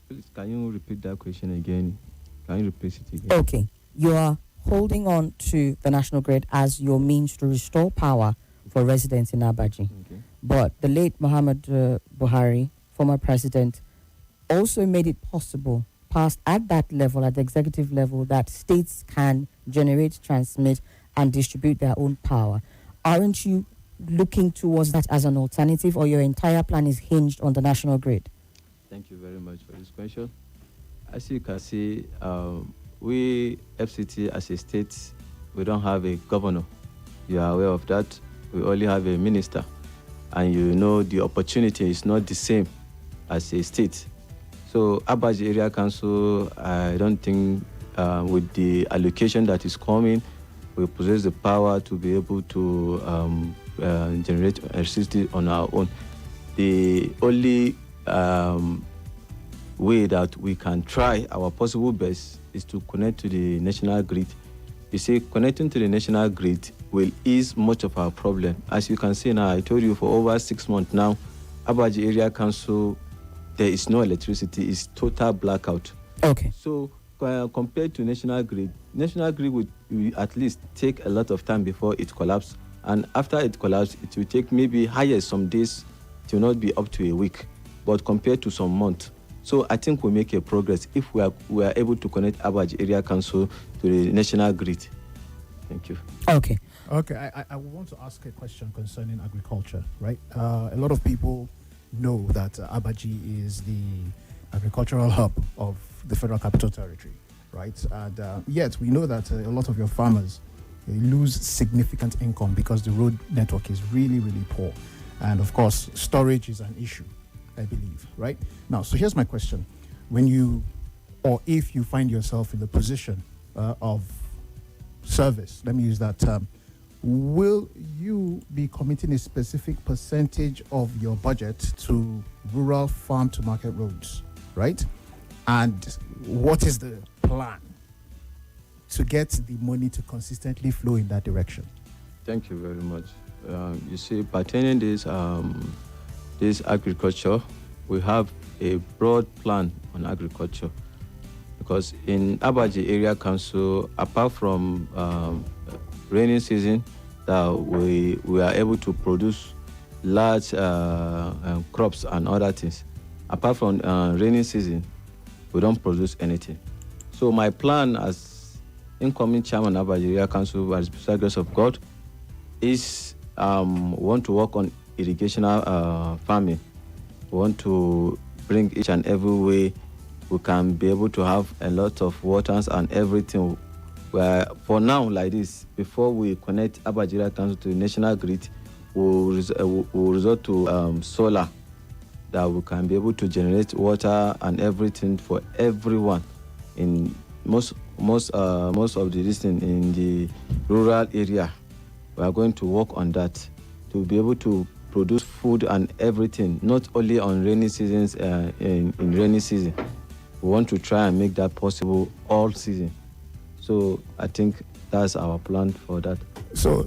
Please, can you repeat that question again? Can you repeat it again? Okay. You are holding on to the national grid as your means to restore power for residents in Abaji. Okay. But the late Muhammad Buhari, former president, also made it possible, passed at that level, at the executive level, that states can generate, transmit, and distribute their own power. Aren't you looking towards that as an alternative, or your entire plan is hinged on the national grid? Thank you very much for this question. As you can see, we, FCT, as a state, we don't have a governor. You are aware of that. We only have a minister. And you know the opportunity is not the same as a state. So Abaji Area Council, I don't think with the allocation that is coming, we possess the power to be able to generate electricity on our own. The only way that we can try our possible best is to connect to the national grid. You see, connecting to the national grid will ease much of our problem. As you can see now, I told you for over 6 months now, Abaji Area Council, there is no electricity. It's total blackout. Okay. So compared to national grid will at least take a lot of time before it collapses. And after it collapses, it will take maybe higher some days. It will not be up to a week. But compared to some months, so I think we make a progress if we are able to connect Abaji Area Council to the national grid. Thank you. Okay. Okay, I want to ask a question concerning agriculture, right? A lot of people know that Abaji is the agricultural hub of the Federal Capital Territory, right? And yet we know that a lot of your farmers lose significant income because the road network is really, really poor. And of course, storage is an issue, I believe, right? Now, so here's my question. When you, or if you find yourself in the position of service, let me use that term, will you be committing a specific percentage of your budget to rural farm-to-market roads, right? And what is the plan to get the money to consistently flow in that direction? Thank you very much. You see, pertaining this agriculture, we have a broad plan on agriculture, because in Abaji Area Council, apart from rainy season, we are able to produce large crops and other things. Apart from rainy season, we don't produce anything. So my plan as incoming chairman of Abaji Area Council, by the special grace of God, is want to work on irrigational farming. We want to bring each and every way we can be able to have a lot of waters and everything. Where for now, like this, before we connect Abaji Area Council to the national grid, we'll resort to solar, that we can be able to generate water and everything for everyone in most of the distance in the rural area. We are going to work on that to be able to produce food and everything, not only on rainy seasons. In rainy season, we want to try and make that possible all season. So I think that's our plan for that. So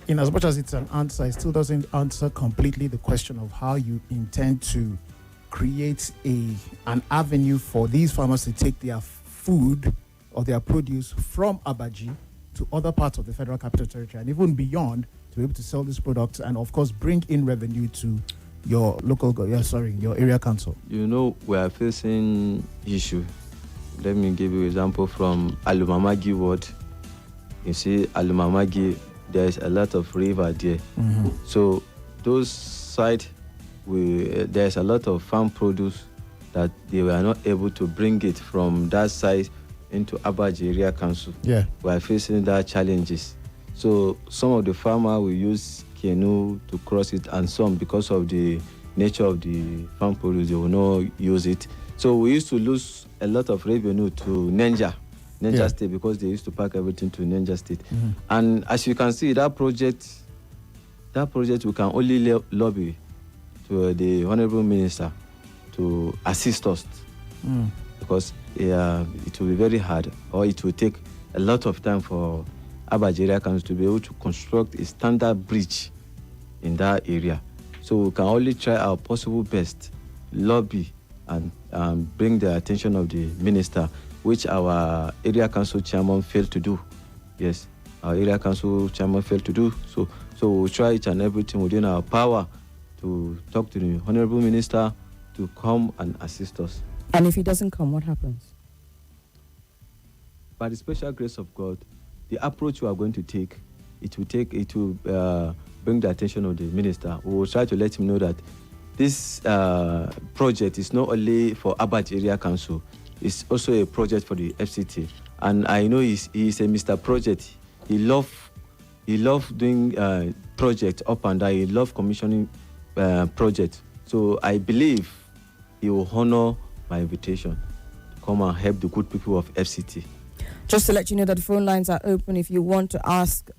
in as much as it's an answer, it still doesn't answer completely the question of how you intend to create an avenue for these farmers to take their food or their produce from Abaji to other parts of the Federal Capital Territory and even beyond, to be able to sell these products and of course bring in revenue to your your area council. You know, we are facing issue. Let me give you an example from Alumamagi ward. You see, Alumamagi, there's a lot of river there. So those sites, there's a lot of farm produce that they were not able to bring it from that site into Abaji Area Council. Yeah. We are facing that challenges. So some of the farmers will use canoe to cross it, and some, because of the nature of the farm produce, they will not use it. So we used to lose a lot of revenue to Niger State, because they used to pack everything to Niger State. And as you can see, that project we can only lobby to the Honorable Minister to assist us, because it will be very hard, or it will take a lot of time for Abaji Area Council to be able to construct a standard bridge in that area. So we can only try our possible best, lobby and bring the attention of the minister, which our area council chairman failed to do. Yes, our area council chairman failed to do. So we'll try each and everything within our power to talk to the honorable minister to come and assist us. And if he doesn't come, what happens? By the special grace of God, the approach we are going to take, it will bring the attention of the minister. We will try to let him know that this project is not only for Abaji Area Council, it's also a project for the FCT. And I know he's a Mr. Project. He love doing projects up and down. He love commissioning projects. So I believe he will honor my invitation to come and help the good people of FCT. Just to let you know that the phone lines are open if you want to ask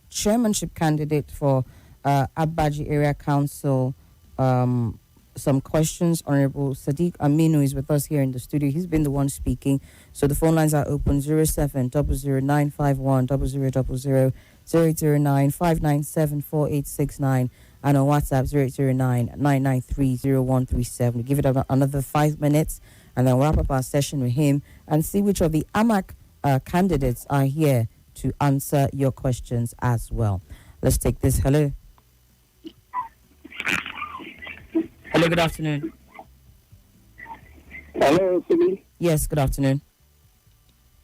chairmanship candidate for Abaji Area Council some questions. Honorable Sadiq Aminu is with us here in the studio. He's been the one speaking. So the phone lines are open: 070009510000, 0809-597-4869, and on WhatsApp 0809-993-0137. Give it another 5 minutes and then wrap up our session with him and see which of the AMAC candidates are here to answer your questions as well. Let's take this. Hello. Hello, good afternoon. Hello, Somi. Yes, good afternoon.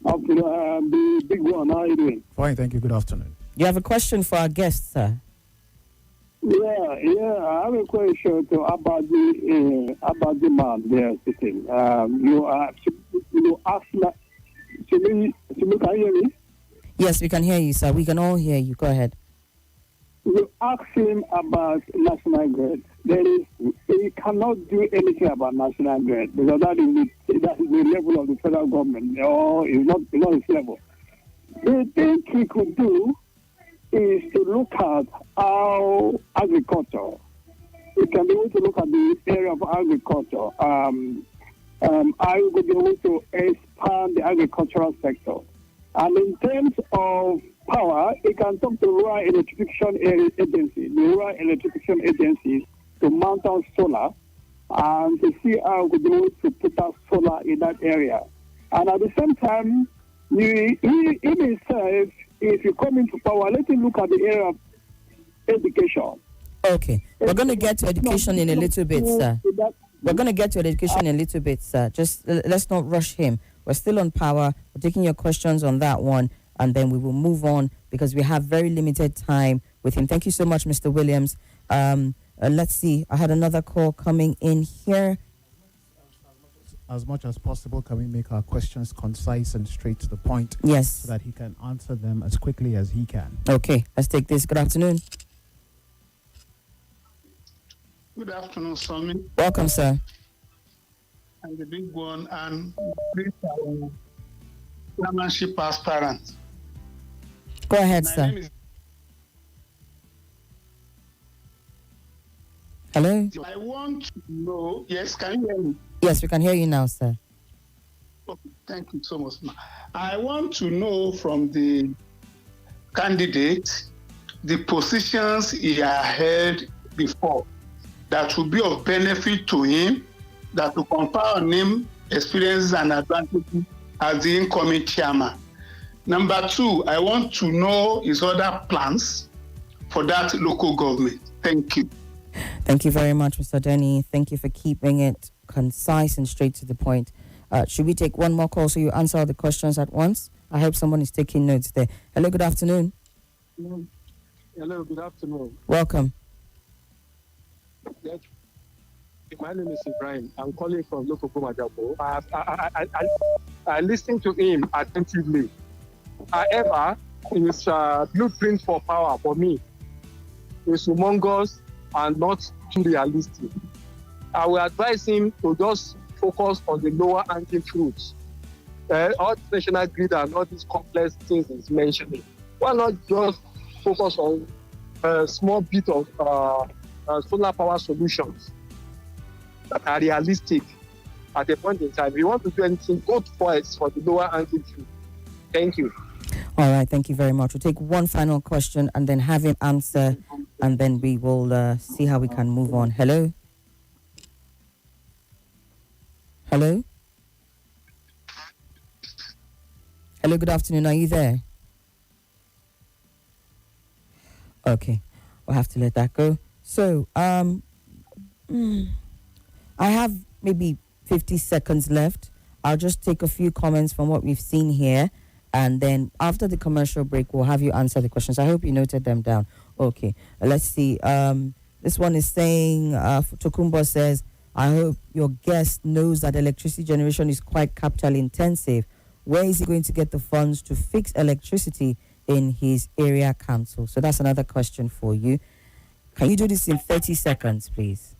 Afternoon, the big one. How are you doing? Fine, thank you. Good afternoon. You have a question for our guest, sir? Yeah. I have a question to about the man there sitting. You ask that. Somi, can you hear me? Yes, we can hear you, sir. We can all hear you. Go ahead. You ask him about national grid. He cannot do anything about national grid because that is the level of the federal government. No, it's not his level. The thing he could do is to look at how agriculture. He can be able to look at the area of agriculture. How you could be able to expand the agricultural sector. And in terms of power, it can talk to rural electrification agency, the rural electrification agencies to mount on solar and to see how we do to put out solar in that area. And at the same time, he himself, if you come into power, let him look at the area of education. Okay. We're going to get to education in a little bit, sir. We're going to get to education in a little bit, sir. Just let's not rush him. We're still on power. We're taking your questions on that one, and then we will move on because we have very limited time with him. Thank you so much, Mr. Williams. Let's see. I had another call coming in here. As much as possible, can we make our questions concise and straight to the point? Yes. So that he can answer them as quickly as he can. Okay, let's take this. Good afternoon. Good afternoon, Somi. Welcome, sir. I'm the big one and chairmanship aspirant. Go ahead, My sir. name is. Hello? I want to know. Yes, can you hear me? Yes, we can hear you now, sir. Okay, thank you so much. I want to know from the candidate the positions he has held before that will be of benefit to him, that will confer on him experiences and advantages as the incoming chairman. Number two, I want to know his other plans for that local government. Thank you. Thank you very much, Mr. Denny. Thank you for keeping it concise and straight to the point. Should we take one more call so you answer all the questions at once? I hope someone is taking notes there. Hello, good afternoon. Hello, good afternoon. Welcome. Yes. My name is Ibrahim. I'm calling from local Majabo. I listened to him attentively. However, his blueprint for power for me is humongous and not too realistic. I will advise him to just focus on the lower hanging fruits. All the national grid and all these complex things he's mentioning. Why not just focus on a small bit of solar power solutions that are realistic at a point in time? If you want to do anything, go for it for the lower hanging fruit. Thank you. All right, thank you very much. We'll take one final question and then have him answer, and then we will see how we can move on. Hello? Hello? Hello, good afternoon. Are you there? Okay, we'll have to let that go. So, I have maybe 50 seconds left. I'll just take a few comments from what we've seen here, and then after the commercial break, we'll have you answer the questions. I hope you noted them down. Okay, let's see. This one is saying, Tokumbo says, I hope your guest knows that electricity generation is quite capital intensive. Where is he going to get the funds to fix electricity in his area council? So that's another question for you. Can you do this in 30 seconds, please?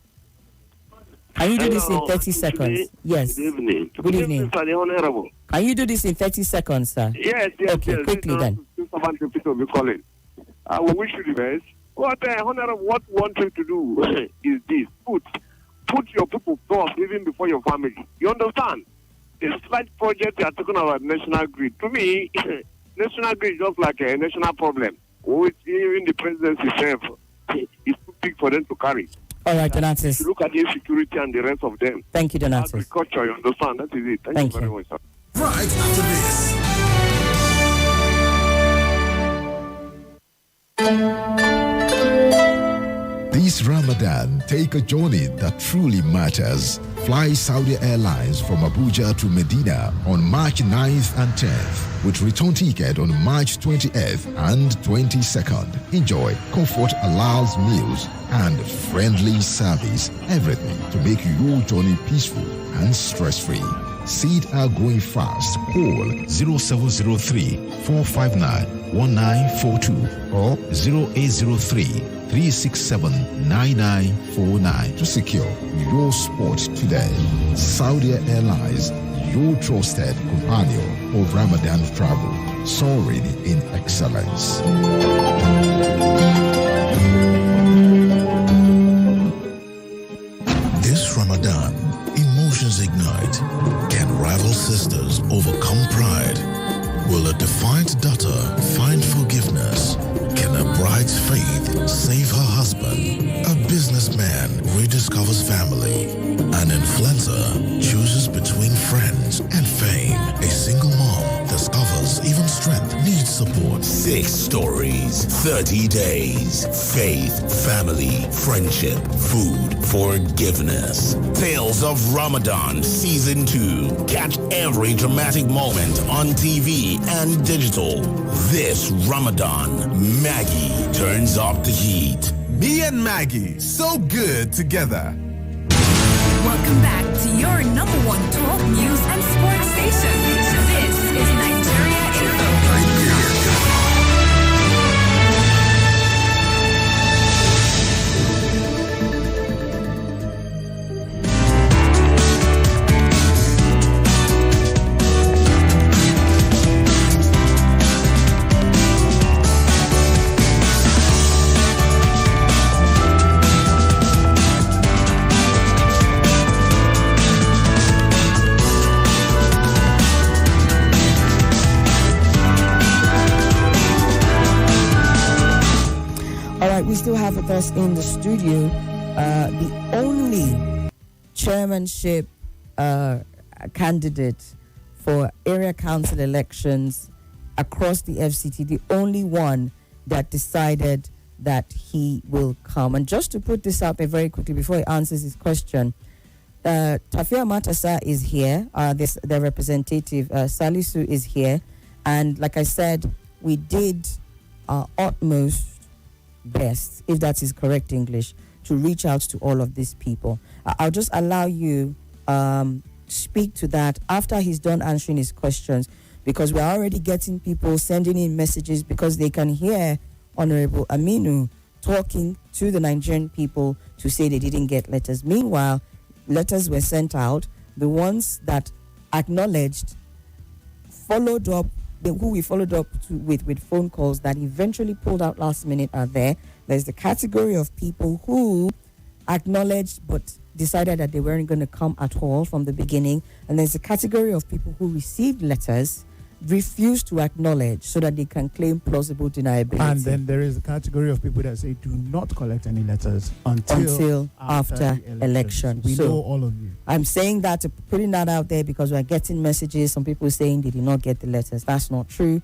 Can you do this in 30 seconds? Yes. Good evening. Good evening. Sir, the Honorable. Can you do this in 30 seconds, sir? Yes. Okay, quickly then. People will be calling. I will wish you the best. What Honorable, what we want you to do is this. Put your people first, even before your family. You understand? The slight project you are talking about national grid. To me, national grid is just like a national problem, which even the presidency itself is too big for them to carry. All right, Donatus. Look at the insecurity and the rest of them. Thank you, Donatus. Agriculture, you understand? That is it. Thank you very much, sir. Right after this. This Ramadan, take a journey that truly matters. Fly Saudi Airlines from Abuja to Medina on March 9th and 10th, with return ticket on March 28th and 22nd. Enjoy comfort, allows meals, and friendly service. Everything to make your journey peaceful and stress-free. Seat are going fast. Call 0703 459 1942 or 0803 367 9949 to secure your spot today. Saudi Airlines, your trusted companion of Ramadan travel, soaring in excellence. This Ramadan, emotions ignite. Can rival sisters overcome pride? Will a defiant daughter find forgiveness? Can a bride's faith save her husband? A businessman rediscovers family. An influencer chooses between friends and fame. A single mom discovers even strength needs support. 6 stories, 30 days. Faith, family, friendship, food, forgiveness. Tales of Ramadan Season 2. Catch every dramatic moment on TV and digital. This Ramadan, Maggie turns up the heat. Me and Maggie, so good together. Welcome back to your number one talk news and sports station. This is Nigeria Info. We still have with us in the studio the only chairmanship candidate for area council elections across the FCT, the only one that decided that he will come. And just to put this out there very quickly before he answers his question, Tafia Matasa is here, the representative, Salisu is here, and like I said, we did our utmost best, if that is correct English, to reach out to all of these people. I'll just allow you speak to that after he's done answering his questions, because we're already getting people sending in messages because they can hear Honorable Aminu talking to the Nigerian people to say they didn't get letters. Meanwhile, letters were sent out. The ones that acknowledged, followed up, who we followed up with phone calls that eventually pulled out last minute are there. There's the category of people who acknowledged but decided that they weren't going to come at all from the beginning. And there's a category of people who received letters, refused to acknowledge so that they can claim plausible deniability. And then there is a category of people that say do not collect any letters until after election. We know all of you. I'm saying that, putting that out there, because we're getting messages, some people saying they did not get the letters. That's not true.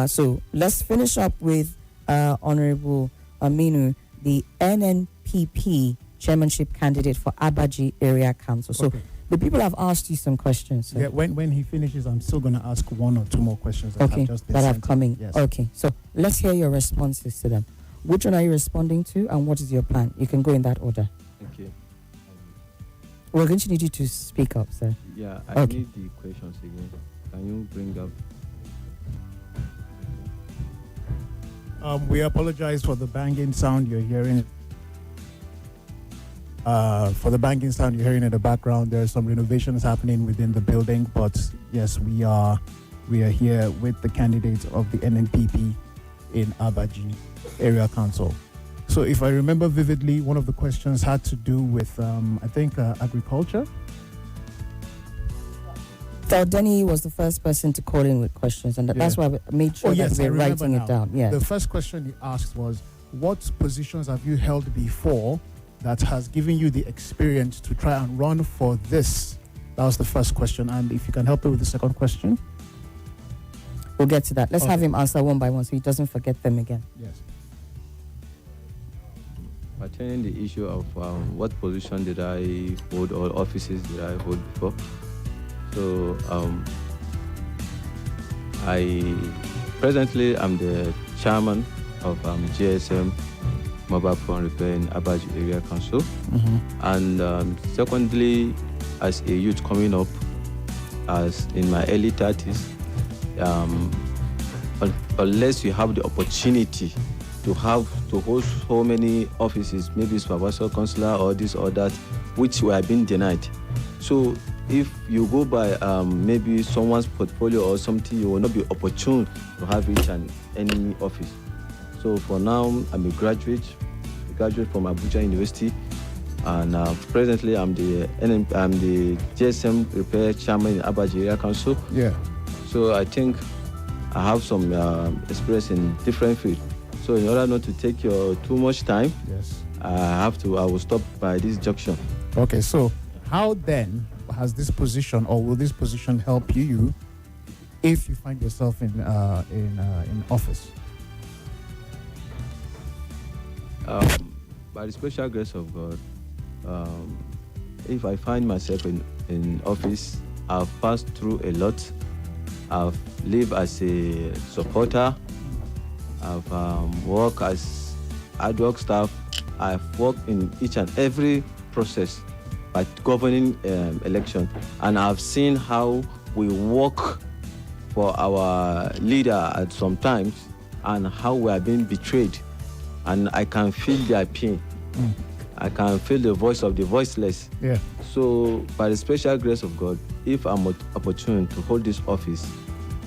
So let's finish up with Honorable Aminu, the NNPP chairmanship candidate for Abaji Area Council. So the people have asked you some questions. So. Yeah, when he finishes, I'm still going to ask one or two more questions that have just been sent. coming. Yes. Okay, so let's hear your responses to them. Which one are you responding to, and what is your plan? You can go in that order. Thank you. We're going to need you to speak up, sir. Yeah, I need the questions again. Can you bring up? We apologize for the banging sound you're hearing. For the banging sound you're hearing in the background, there are some renovations happening within the building. But yes, we are here with the candidates of the NNPP in Abaji Area Council. So if I remember vividly, one of the questions had to do with, I think, agriculture. So Denny was the first person to call in with questions, and that's why I made sure that we're writing it down. Yeah. The first question he asked was, what positions have you held before that has given you the experience to try and run for this? That was the first question. And if you can help me with the second question. We'll get to that. Let's have him answer one by one so he doesn't forget them again. Yes. Pertaining the issue of what position did I hold or offices did I hold before? So presently I'm the chairman of GSM Mobile Phone Repair in Abaji Area Council. And secondly, as a youth coming up, as in my early 30s, unless you have the opportunity to hold so many offices, maybe supervisor, councillor, or this or that, which were being denied. So if you go by maybe someone's portfolio or something, you will not be opportune to have each and any office. So for now, I'm a graduate from Abuja University, and presently I'm the GSM Repair Chairman in Abaji Area Council. Yeah. So I think I have some experience in different fields. So in order not to take your too much time, yes, I will stop by this junction. Okay. So how then has this position, or will this position help you if you find yourself in office? By the special grace of God, if I find myself in office, I've passed through a lot. I've lived as a supporter. I've worked as ad hoc staff. I've worked in each and every process by governing election, and I've seen how we work for our leader at some times and how we are being betrayed. And I can feel their pain. I can feel the voice of the voiceless. Yeah. So by the special grace of God, if I'm opportune to hold this office,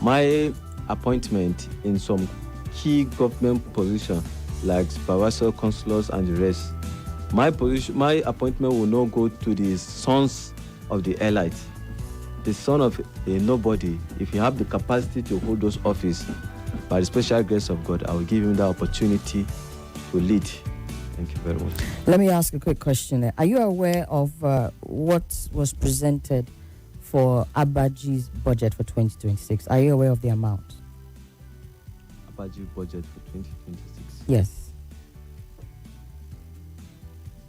my appointment in some key government position like supervisor, councillors, and the rest, my appointment will not go to the sons of the elite. The son of a nobody, if you have the capacity to hold those office, by the special grace of God, I will give him the opportunity to lead. Thank you very much. Let me ask a quick question there. Are you aware of what was presented for Abaji's budget for 2026? Are you aware of the amount? Abaji budget for 2026? Yes.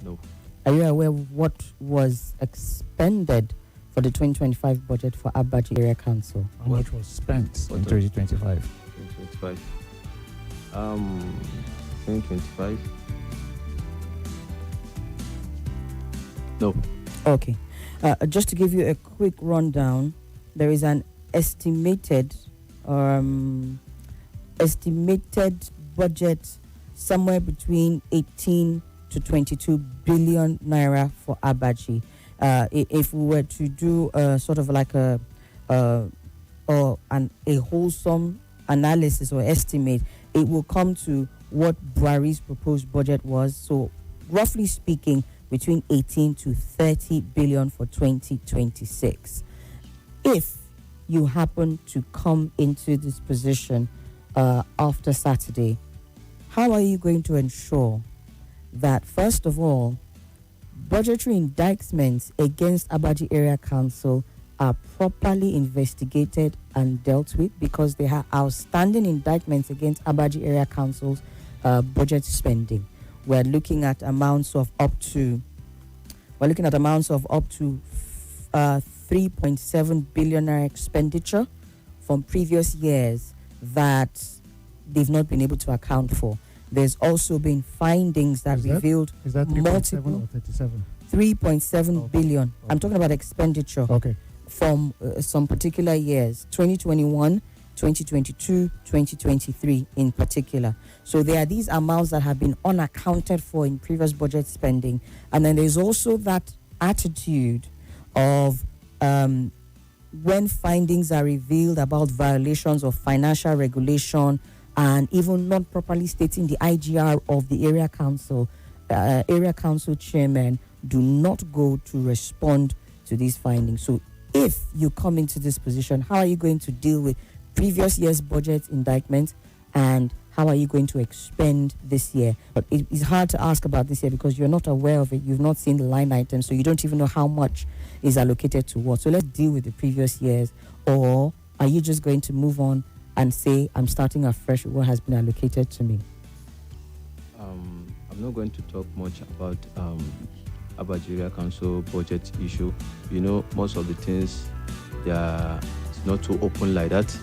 No. Are you aware of what was expended for the 2025 budget for Abaji Area Council? How much was spent in 2025? 2025. 2025. No. Okay. Just to give you a quick rundown, there is an estimated budget somewhere between 18 to 22 billion naira for Abaji. If we were to do sort of like a wholesome analysis or estimate, it will come to what Buhari's proposed budget was. So, roughly speaking, between 18 to 30 billion for 2026. If you happen to come into this position after Saturday, how are you going to ensure that, first of all, budgetary indictments against Abaji Area Council are properly investigated and dealt with, because there are outstanding indictments against Abaji Area Council's budget spending? We're looking at amounts of up to 3.7 billion naira expenditure from previous years that they've not been able to account for. There's also been findings that revealed is that 3.7 or 37? 3.7 billion. Okay. I'm talking about expenditure. Okay. From some particular years, 2021, 2022, 2023 in particular. So there are these amounts that have been unaccounted for in previous budget spending. And then there's also that attitude of when findings are revealed about violations of financial regulation and even not properly stating the IGR of the area council chairman do not go to respond to these findings. So if you come into this position, how are you going to deal with previous year's budget indictments, and how are you going to expend this year? But it's hard to ask about this year because you're not aware of it. You've not seen the line items, so you don't even know how much is allocated to what. So let's deal with the previous years. Or are you just going to move on and say, I'm starting afresh with what has been allocated to me? I'm not going to talk much about Abaji Area Council budget issue. You know, most of the things, it's not too open like that.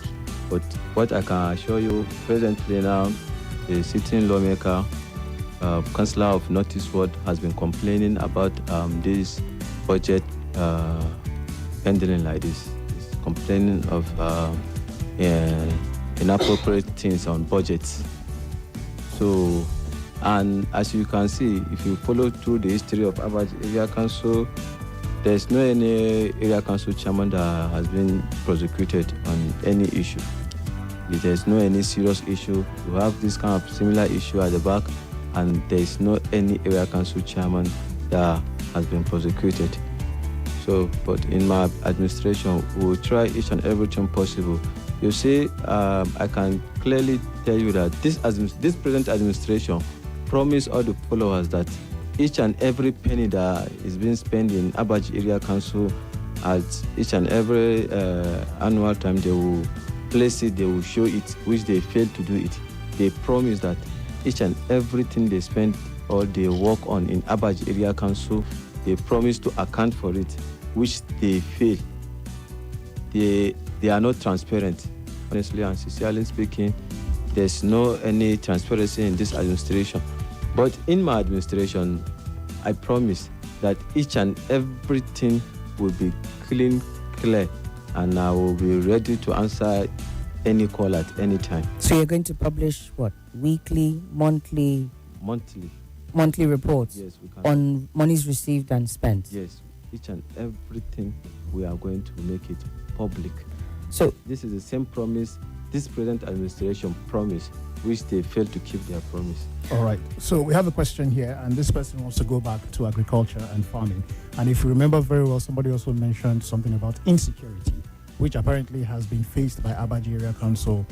But what I can assure you, presently now, the sitting lawmaker, Councillor of Northeast Ward, has been complaining about this budget pending like this. He's complaining of inappropriate things on budgets. So, and as you can see, if you follow through the history of Abaji Area Council, there's no any area council chairman that has been prosecuted on any issue. There's no any serious issue. You have this kind of similar issue at the back, and there's no any area council chairman that has been prosecuted. So, but in my administration, we will try each and everything possible. You see, I can clearly tell you that this present administration promised all the followers that each and every penny that is being spent in Abaji Area Council, at each and every annual time, they will place it, they will show it, which they failed to do it. They promise that each and everything they spend or they work on in Abaji Area Council, they promise to account for it, which they fail. They are not transparent. Honestly and sincerely speaking, there's no any transparency in this administration. But in my administration, I promise that each and everything will be clear, and I will be ready to answer any call at any time. So you're going to publish what? Weekly, monthly? Monthly reports? Yes, we can. On monies received and spent? Yes, each and everything we are going to make it public. So this is the same promise this present administration promised, which they failed to keep their promise. All right. So we have a question here, and this person wants to go back to agriculture and farming. And if you remember very well, somebody also mentioned something about insecurity, which apparently has been faced by Abaji Area Council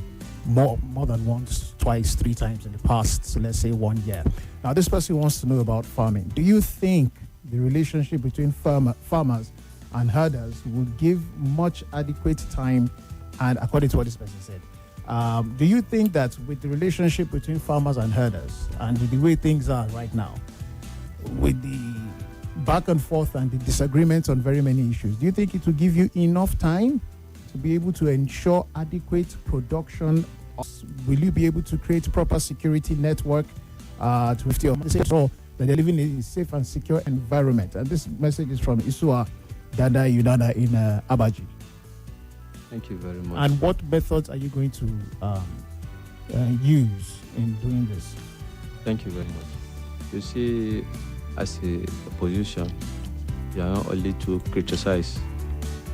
more than once, twice, 3 times in the past, so let's say 1 year. Now, this person wants to know about farming. Do you think the relationship between farmers and herders would give much adequate time, and according to what this person said, do you think that with the relationship between farmers and herders and with the way things are right now, with the back and forth and the disagreements on very many issues, do you think it will give you enough time to be able to ensure adequate production? Will you be able to create proper security network to 50 or so that they're living in a safe and secure environment. And this message is from Isua Dada Yunada in Abaji. Thank you very much. And what methods are you going to use in doing this? Thank you very much. You see, as a opposition, you are not only to criticize,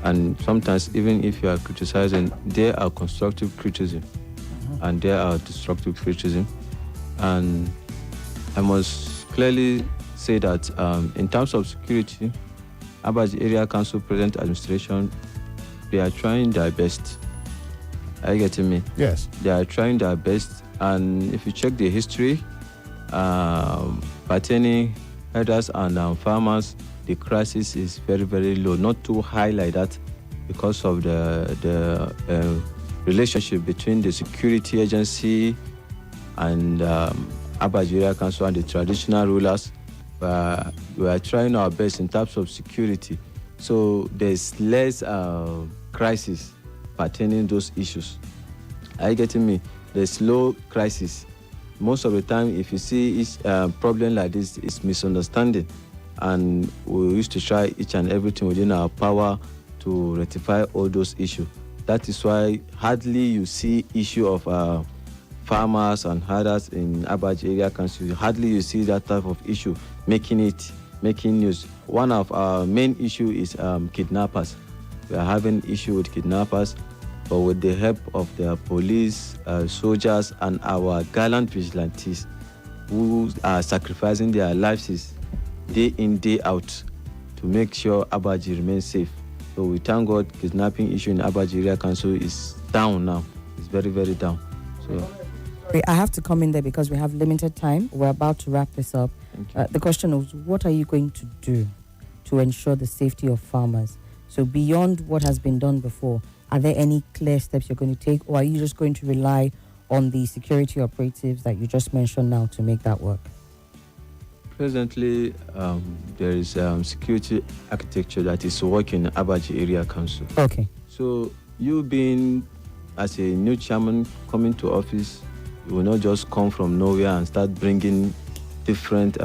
and sometimes even if you are criticizing, there are constructive criticism and there are destructive criticism. And I must clearly say that in terms of security, Abaji Area Council Present Administration, they are trying their best. Are you getting me? Yes. They are trying their best, and if you check the history, pertaining herders and farmers, the crisis is very, very low. Not too high like that because of the relationship between the security agency and Abaji Area Council and the traditional rulers. We are trying our best in terms of security. So there's less crisis pertaining those issues. Are you getting me? There's low crisis. Most of the time, if you see each problem like this, it's misunderstanding. And we used to try each and everything within our power to rectify all those issues. That is why hardly you see issue of farmers and herders in Abaji Area Council. Hardly you see that type of issue making news. One of our main issue is kidnappers. We are having issue with kidnappers, but with the help of the police, soldiers, and our gallant vigilantes who are sacrificing their lives day in, day out to make sure Abaji remains safe. So we thank God kidnapping issue in Abaji Area Council is down now. It's very, very down. So I have to come in there because we have limited time. We're about to wrap this up. The question is, what are you going to do to ensure the safety of farmers? So beyond what has been done before, are there any clear steps you're going to take, or are you just going to rely on the security operatives that you just mentioned now to make that work? Presently, there is security architecture that is working in Abaji Area Council. Okay. So you being as a new chairman coming to office, you will not just come from nowhere and start bringing different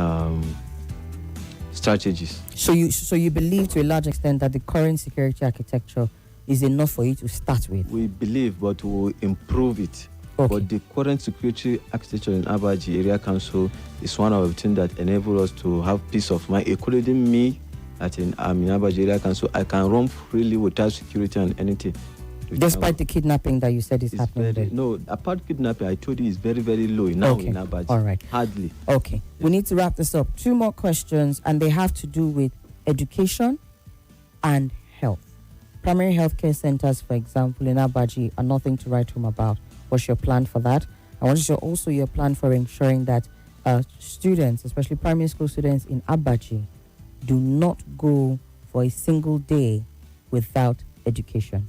strategies. So you believe to a large extent that the current security architecture is enough for you to start with? We believe, but we will improve it. Okay. But the current security architecture in Abaji Area Council is one of the things that enable us to have peace of mind. Including me, I'm in Abaji Area Council, I can roam freely without security and anything. Despite the kidnapping that you said is happening there? No, apart kidnapping, I told you it's very, very low now in Abaji. All right. Hardly. Okay. Yeah. We need to wrap this up. 2 more questions, and they have to do with education and health. Primary healthcare centers, for example, in Abaji are nothing to write home about. What's your plan for that? And what is also your plan for ensuring that students, especially primary school students in Abaji, do not go for a single day without education?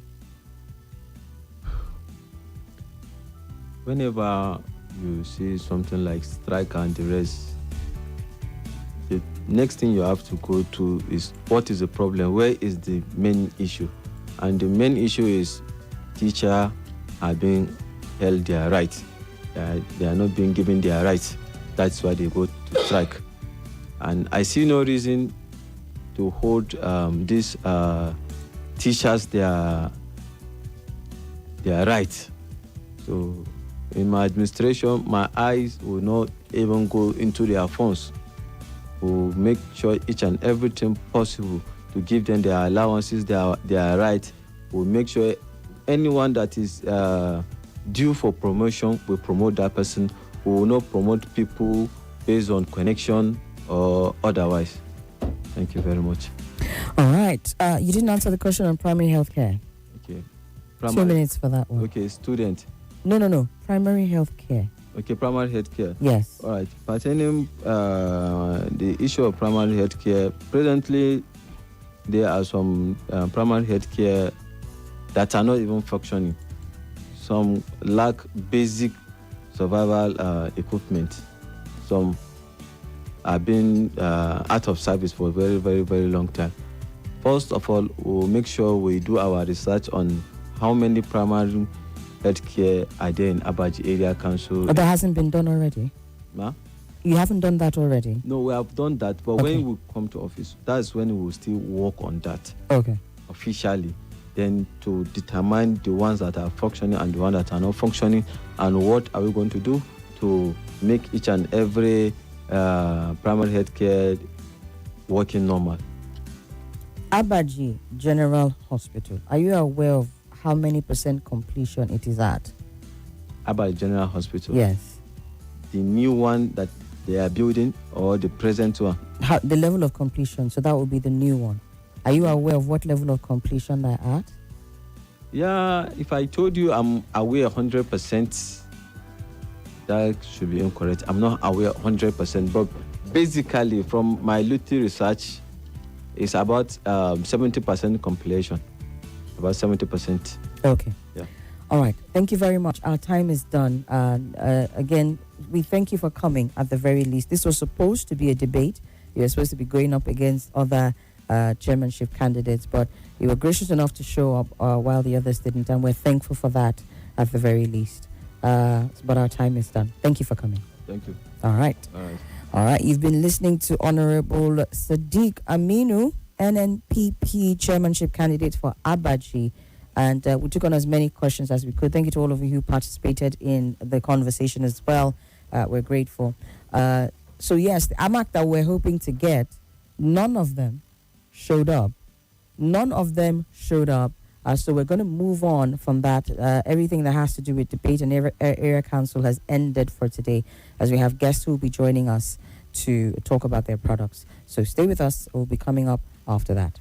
Whenever you see something like strike and the rest, the next thing you have to go to is what is the problem? Where is the main issue? And the main issue is teachers are being held their rights. They are not being given their rights. That's why they go to strike. And I see no reason to hold these teachers their rights. So in my administration, my eyes will not even go into their phones. We'll make sure each and everything possible to give them their allowances, their rights. We'll make sure anyone that is due for promotion, we promote that person. We will not promote people based on connection or otherwise. Thank you very much. All right. You didn't answer the question on primary health care. Okay. 2 minutes for that one. Okay, student. No. Primary health care. Okay, primary health care. Yes. All right. Pertaining the issue of primary health care, presently there are some primary health care that are not even functioning. Some lack basic survival equipment. Some are being out of service for a very, very, very long time. First of all, we'll make sure we do our research on how many primary health care are there in Abaji Area Council. But that hasn't been done already? Ma? You haven't done that already? No, we have done that, but when we come to office, that's when we will still work on that. Okay. Officially, then to determine the ones that are functioning and the ones that are not functioning, and what are we going to do to make each and every primary health care working normal. Abaji General Hospital, are you aware of how many % completion it is at? Abaji General Hospital? Yes. The new one that they are building or the present one? The level of completion, so that would be the new one. Are you aware of what level of completion they're at? Yeah, if I told you I'm aware 100%, that should be incorrect. I'm not aware 100%, but basically from my little research, it's about 70% completion. About 70%. Okay. Yeah. All right. Thank you very much. Our time is done. Again, we thank you for coming at the very least. This was supposed to be a debate. You were supposed to be going up against other chairmanship candidates, but you were gracious enough to show up while the others didn't, and we're thankful for that at the very least. But our time is done. Thank you for coming. Thank you. All right. All right. You've been listening to Honorable Sadiq Aminu, NNPP chairmanship candidate for Abaji. And we took on as many questions as we could. Thank you to all of you who participated in the conversation as well. We're grateful. So yes, the AMAC that we're hoping to get, none of them showed up. None of them showed up. So we're going to move on from that. Everything that has to do with debate and area council has ended for today, as we have guests who will be joining us to talk about their products. So stay with us. We'll be coming up after that.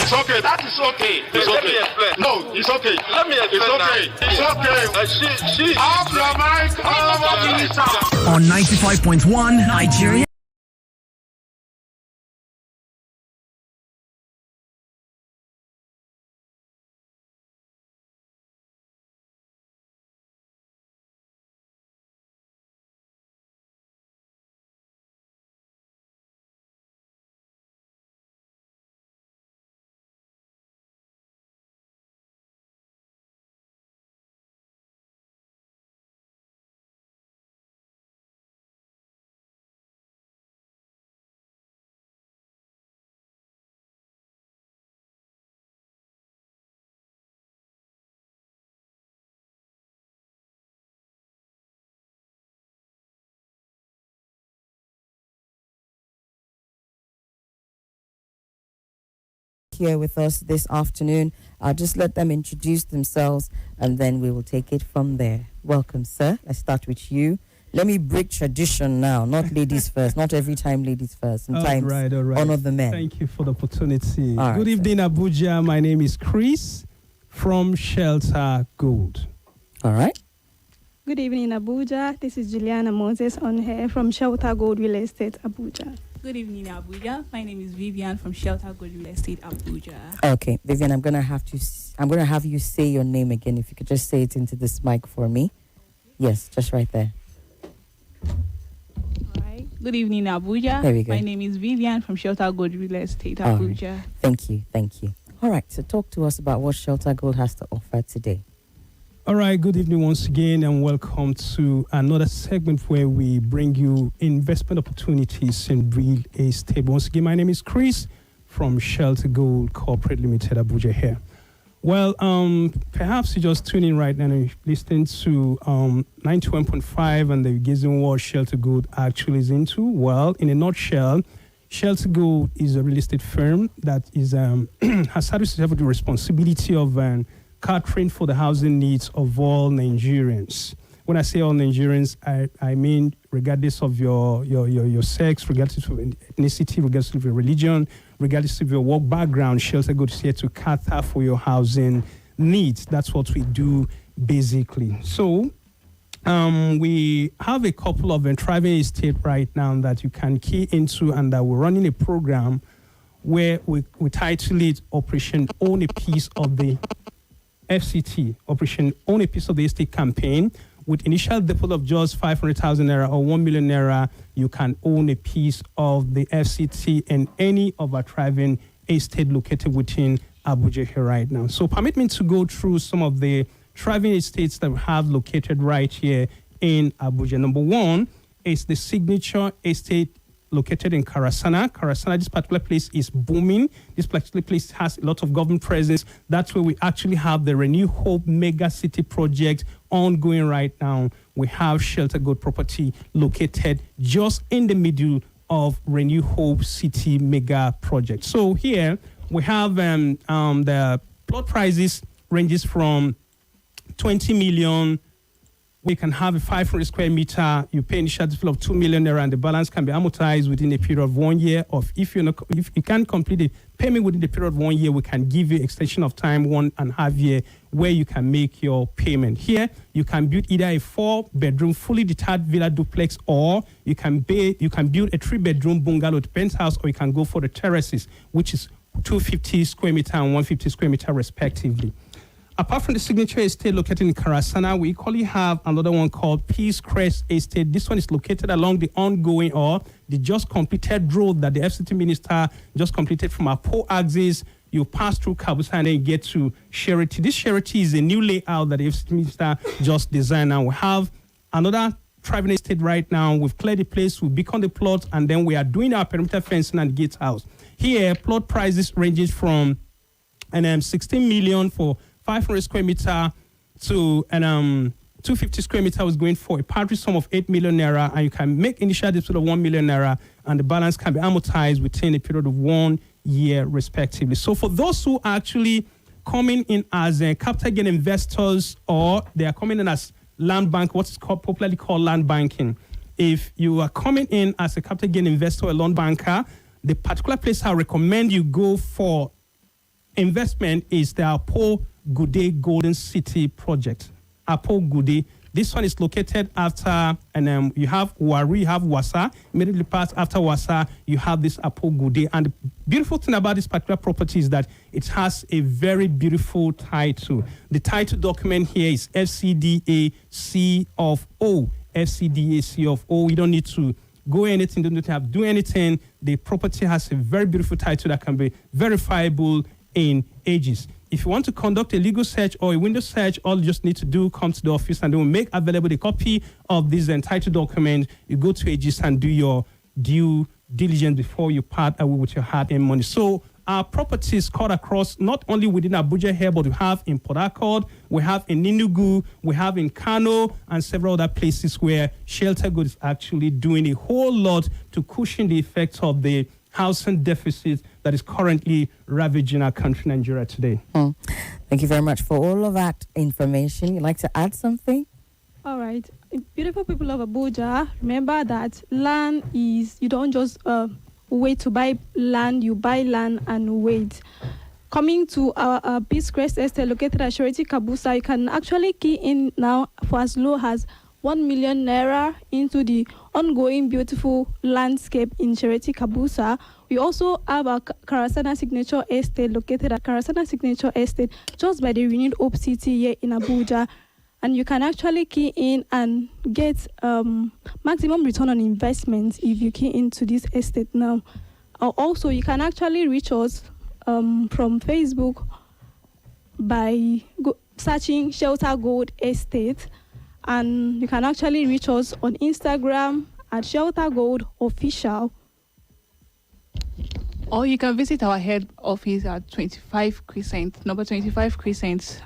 It's okay. That is okay. It's okay. Let me explain. No, it's okay. Let me explain. It's okay. It's okay. She off your mic. On 95.1 Nigeria. Here with us this afternoon. I'll just let them introduce themselves and then we will take it from there. Welcome, sir. Let's start with you. Let me break tradition now. Not ladies first. Not every time ladies first. Sometimes all right. honor the men. Thank you for the opportunity. All Good right, evening, Abuja. My name is Chris from Shelter Gold. All right. Good evening, Abuja. This is Juliana Moses on here from Shelter Gold Real Estate, Abuja. Good evening, Abuja. My name is Vivian from Shelter Gold Real Estate, Abuja. Okay, Vivian, I'm gonna have you say your name again. If you could just say it into this mic for me. Yes, just right there. All right. Good evening, Abuja. There we go. My name is Vivian from Shelter Gold Real Estate, All Abuja. right. Thank you. All right, so talk to us about what Shelter Gold has to offer today. All right, good evening once again, and welcome to another segment where we bring you investment opportunities in real estate. Once again, my name is Chris from Shelter Gold Corporate Limited, Abuja here. Well, perhaps you just tune in right now and you're listening to 91.5 and the gazing what Shelter Gold actually is into. Well, in a nutshell, Shelter Gold is a real estate firm that is has started to have the responsibility of catering for the housing needs of all Nigerians. When I say all Nigerians, I mean regardless of your sex, regardless of ethnicity, regardless of your religion, regardless of your work background, Shelter Gold is here to cater for your housing needs. That's what we do basically. So we have a couple of thriving estate right now that you can key into, and that we're running a program where we title it Operation Own a Piece of the FCT, Operation Own a Piece of the Estate campaign. With initial deposit of just 500,000 naira or 1 million naira, you can own a piece of the FCT in any of our thriving estate located within Abuja here right now. So permit me to go through some of the thriving estates that we have located right here in Abuja. Number one is the Signature Estate located in Karasana. Karasana, this particular place is booming. This particular place has a lot of government presence. That's where we actually have the Renew Hope Mega City project ongoing right now. We have Shelter Goat property located just in the middle of Renew Hope City Mega project. So here we have the plot prices ranges from 20 million. We can have a 500 square meter. You pay initial deposit of 2 million naira, and the balance can be amortized within a period of 1 year. Or if you can't complete the payment within the period of 1 year, we can give you extension of time 1.5 years where you can make your payment. Here, you can build either a 4-bedroom fully detached villa duplex, or you can build a 3-bedroom bungalow penthouse, or you can go for the terraces, which is 250 square meter and 150 square meter respectively. Apart from the Signature Estate located in Karasana, we equally have another one called Peace Crest Estate. This one is located along the ongoing or the just completed road that the FCT minister just completed from Apo axis. You pass through Kabusa and then you get to Sherity. This Sherity is a new layout that the FCT minister just designed. Now we have another thriving estate right now. We've cleared the place, we've beacon the plot, and then we are doing our perimeter fencing and gate house. Here, plot prices ranges from 16 million for 500 square meter to 250 square meter was going for a paltry sum of 8 million naira, and you can make initial deposit of 1 million naira, and the balance can be amortized within a period of 1 year respectively. So for those who are actually coming in as capital gain investors, or they are coming in as land bank, what's popularly called land banking. If you are coming in as a capital gain investor or a loan banker, the particular place I recommend you go for investment is the Apo Gude Golden City project. Apo Gude. This one is located after, and you have Wari, you have Wasa. Immediately past after Wasa, you have this Apo Gude. And the beautiful thing about this particular property is that it has a very beautiful title. The title document here is FCDA C of O. FCDA C of O. You don't need to go anything, don't need to do anything. The property has a very beautiful title that can be verifiable in ages. If you want to conduct a legal search or a window search, all you just need to do, come to the office and they will make available a copy of this entitled document. You go to Aegis and do your due diligence before you part away with your hard-earned money. So our properties cut across not only within Abuja here, but we have in Port Harcourt, we have in Enugu, we have in Kano, and several other places where Shelter Good is actually doing a whole lot to cushion the effects of the housing deficit that is currently ravaging our country, Nigeria, today. Thank you very much for all of that information. You'd like to add something? All right. Beautiful people of Abuja, remember that land is, you don't just wait to buy land, you buy land and wait. Coming to our Peace Crest Estate located at Sherity Kabusa, you can actually key in now for as low as 1 million naira into the ongoing beautiful landscape in Sherity Kabusa. We also have our Karasana Signature Estate located at Karasana Signature Estate just by the Renewed Hope City here in Abuja. And you can actually key in and get maximum return on investment if you key into this estate now. Also, you can actually reach us from Facebook by searching Shelter Gold Estate. And you can actually reach us on Instagram at Shelter Gold Official. Or you can visit our head office at 25 Crescent, number 25 Crescent,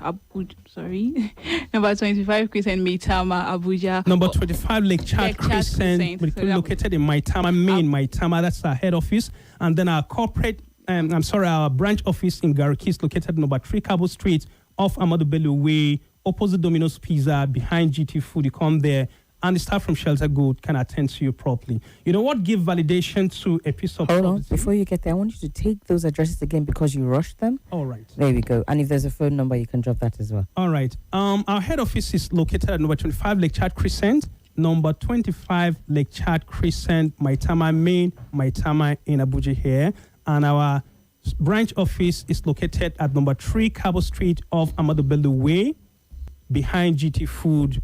number 25 Crescent, Maitama, Abuja. Number 25 Lake Chad Crescent, located in Maitama, Maitama, that's our head office. And then our our branch office in Garikis, located number 3 Cabo Street, off Amadou Bello Way, opposite Domino's Pizza, behind GT Food. You come there, and the staff from Shelter Good can attend to you properly. You know what? Give validation to a piece of Hold on. Before you get there, I want you to take those addresses again because you rushed them. All right. There we go. And if there's a phone number, you can drop that as well. All right. Our head office is located at number 25 Lake Chad Crescent, number 25 Lake Chad Crescent, Maitama Main, Maitama in Abuja here. And our branch office is located at number 3 Cabo Street off Amadou Bello Way, behind GT Food,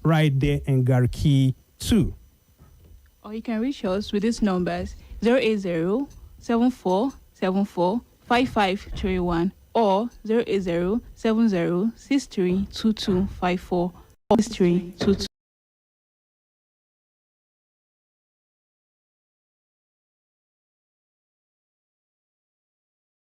right there in Garki 2. Or you can reach us with these numbers 080-74 080-745531 or 080-70632254 or 6322.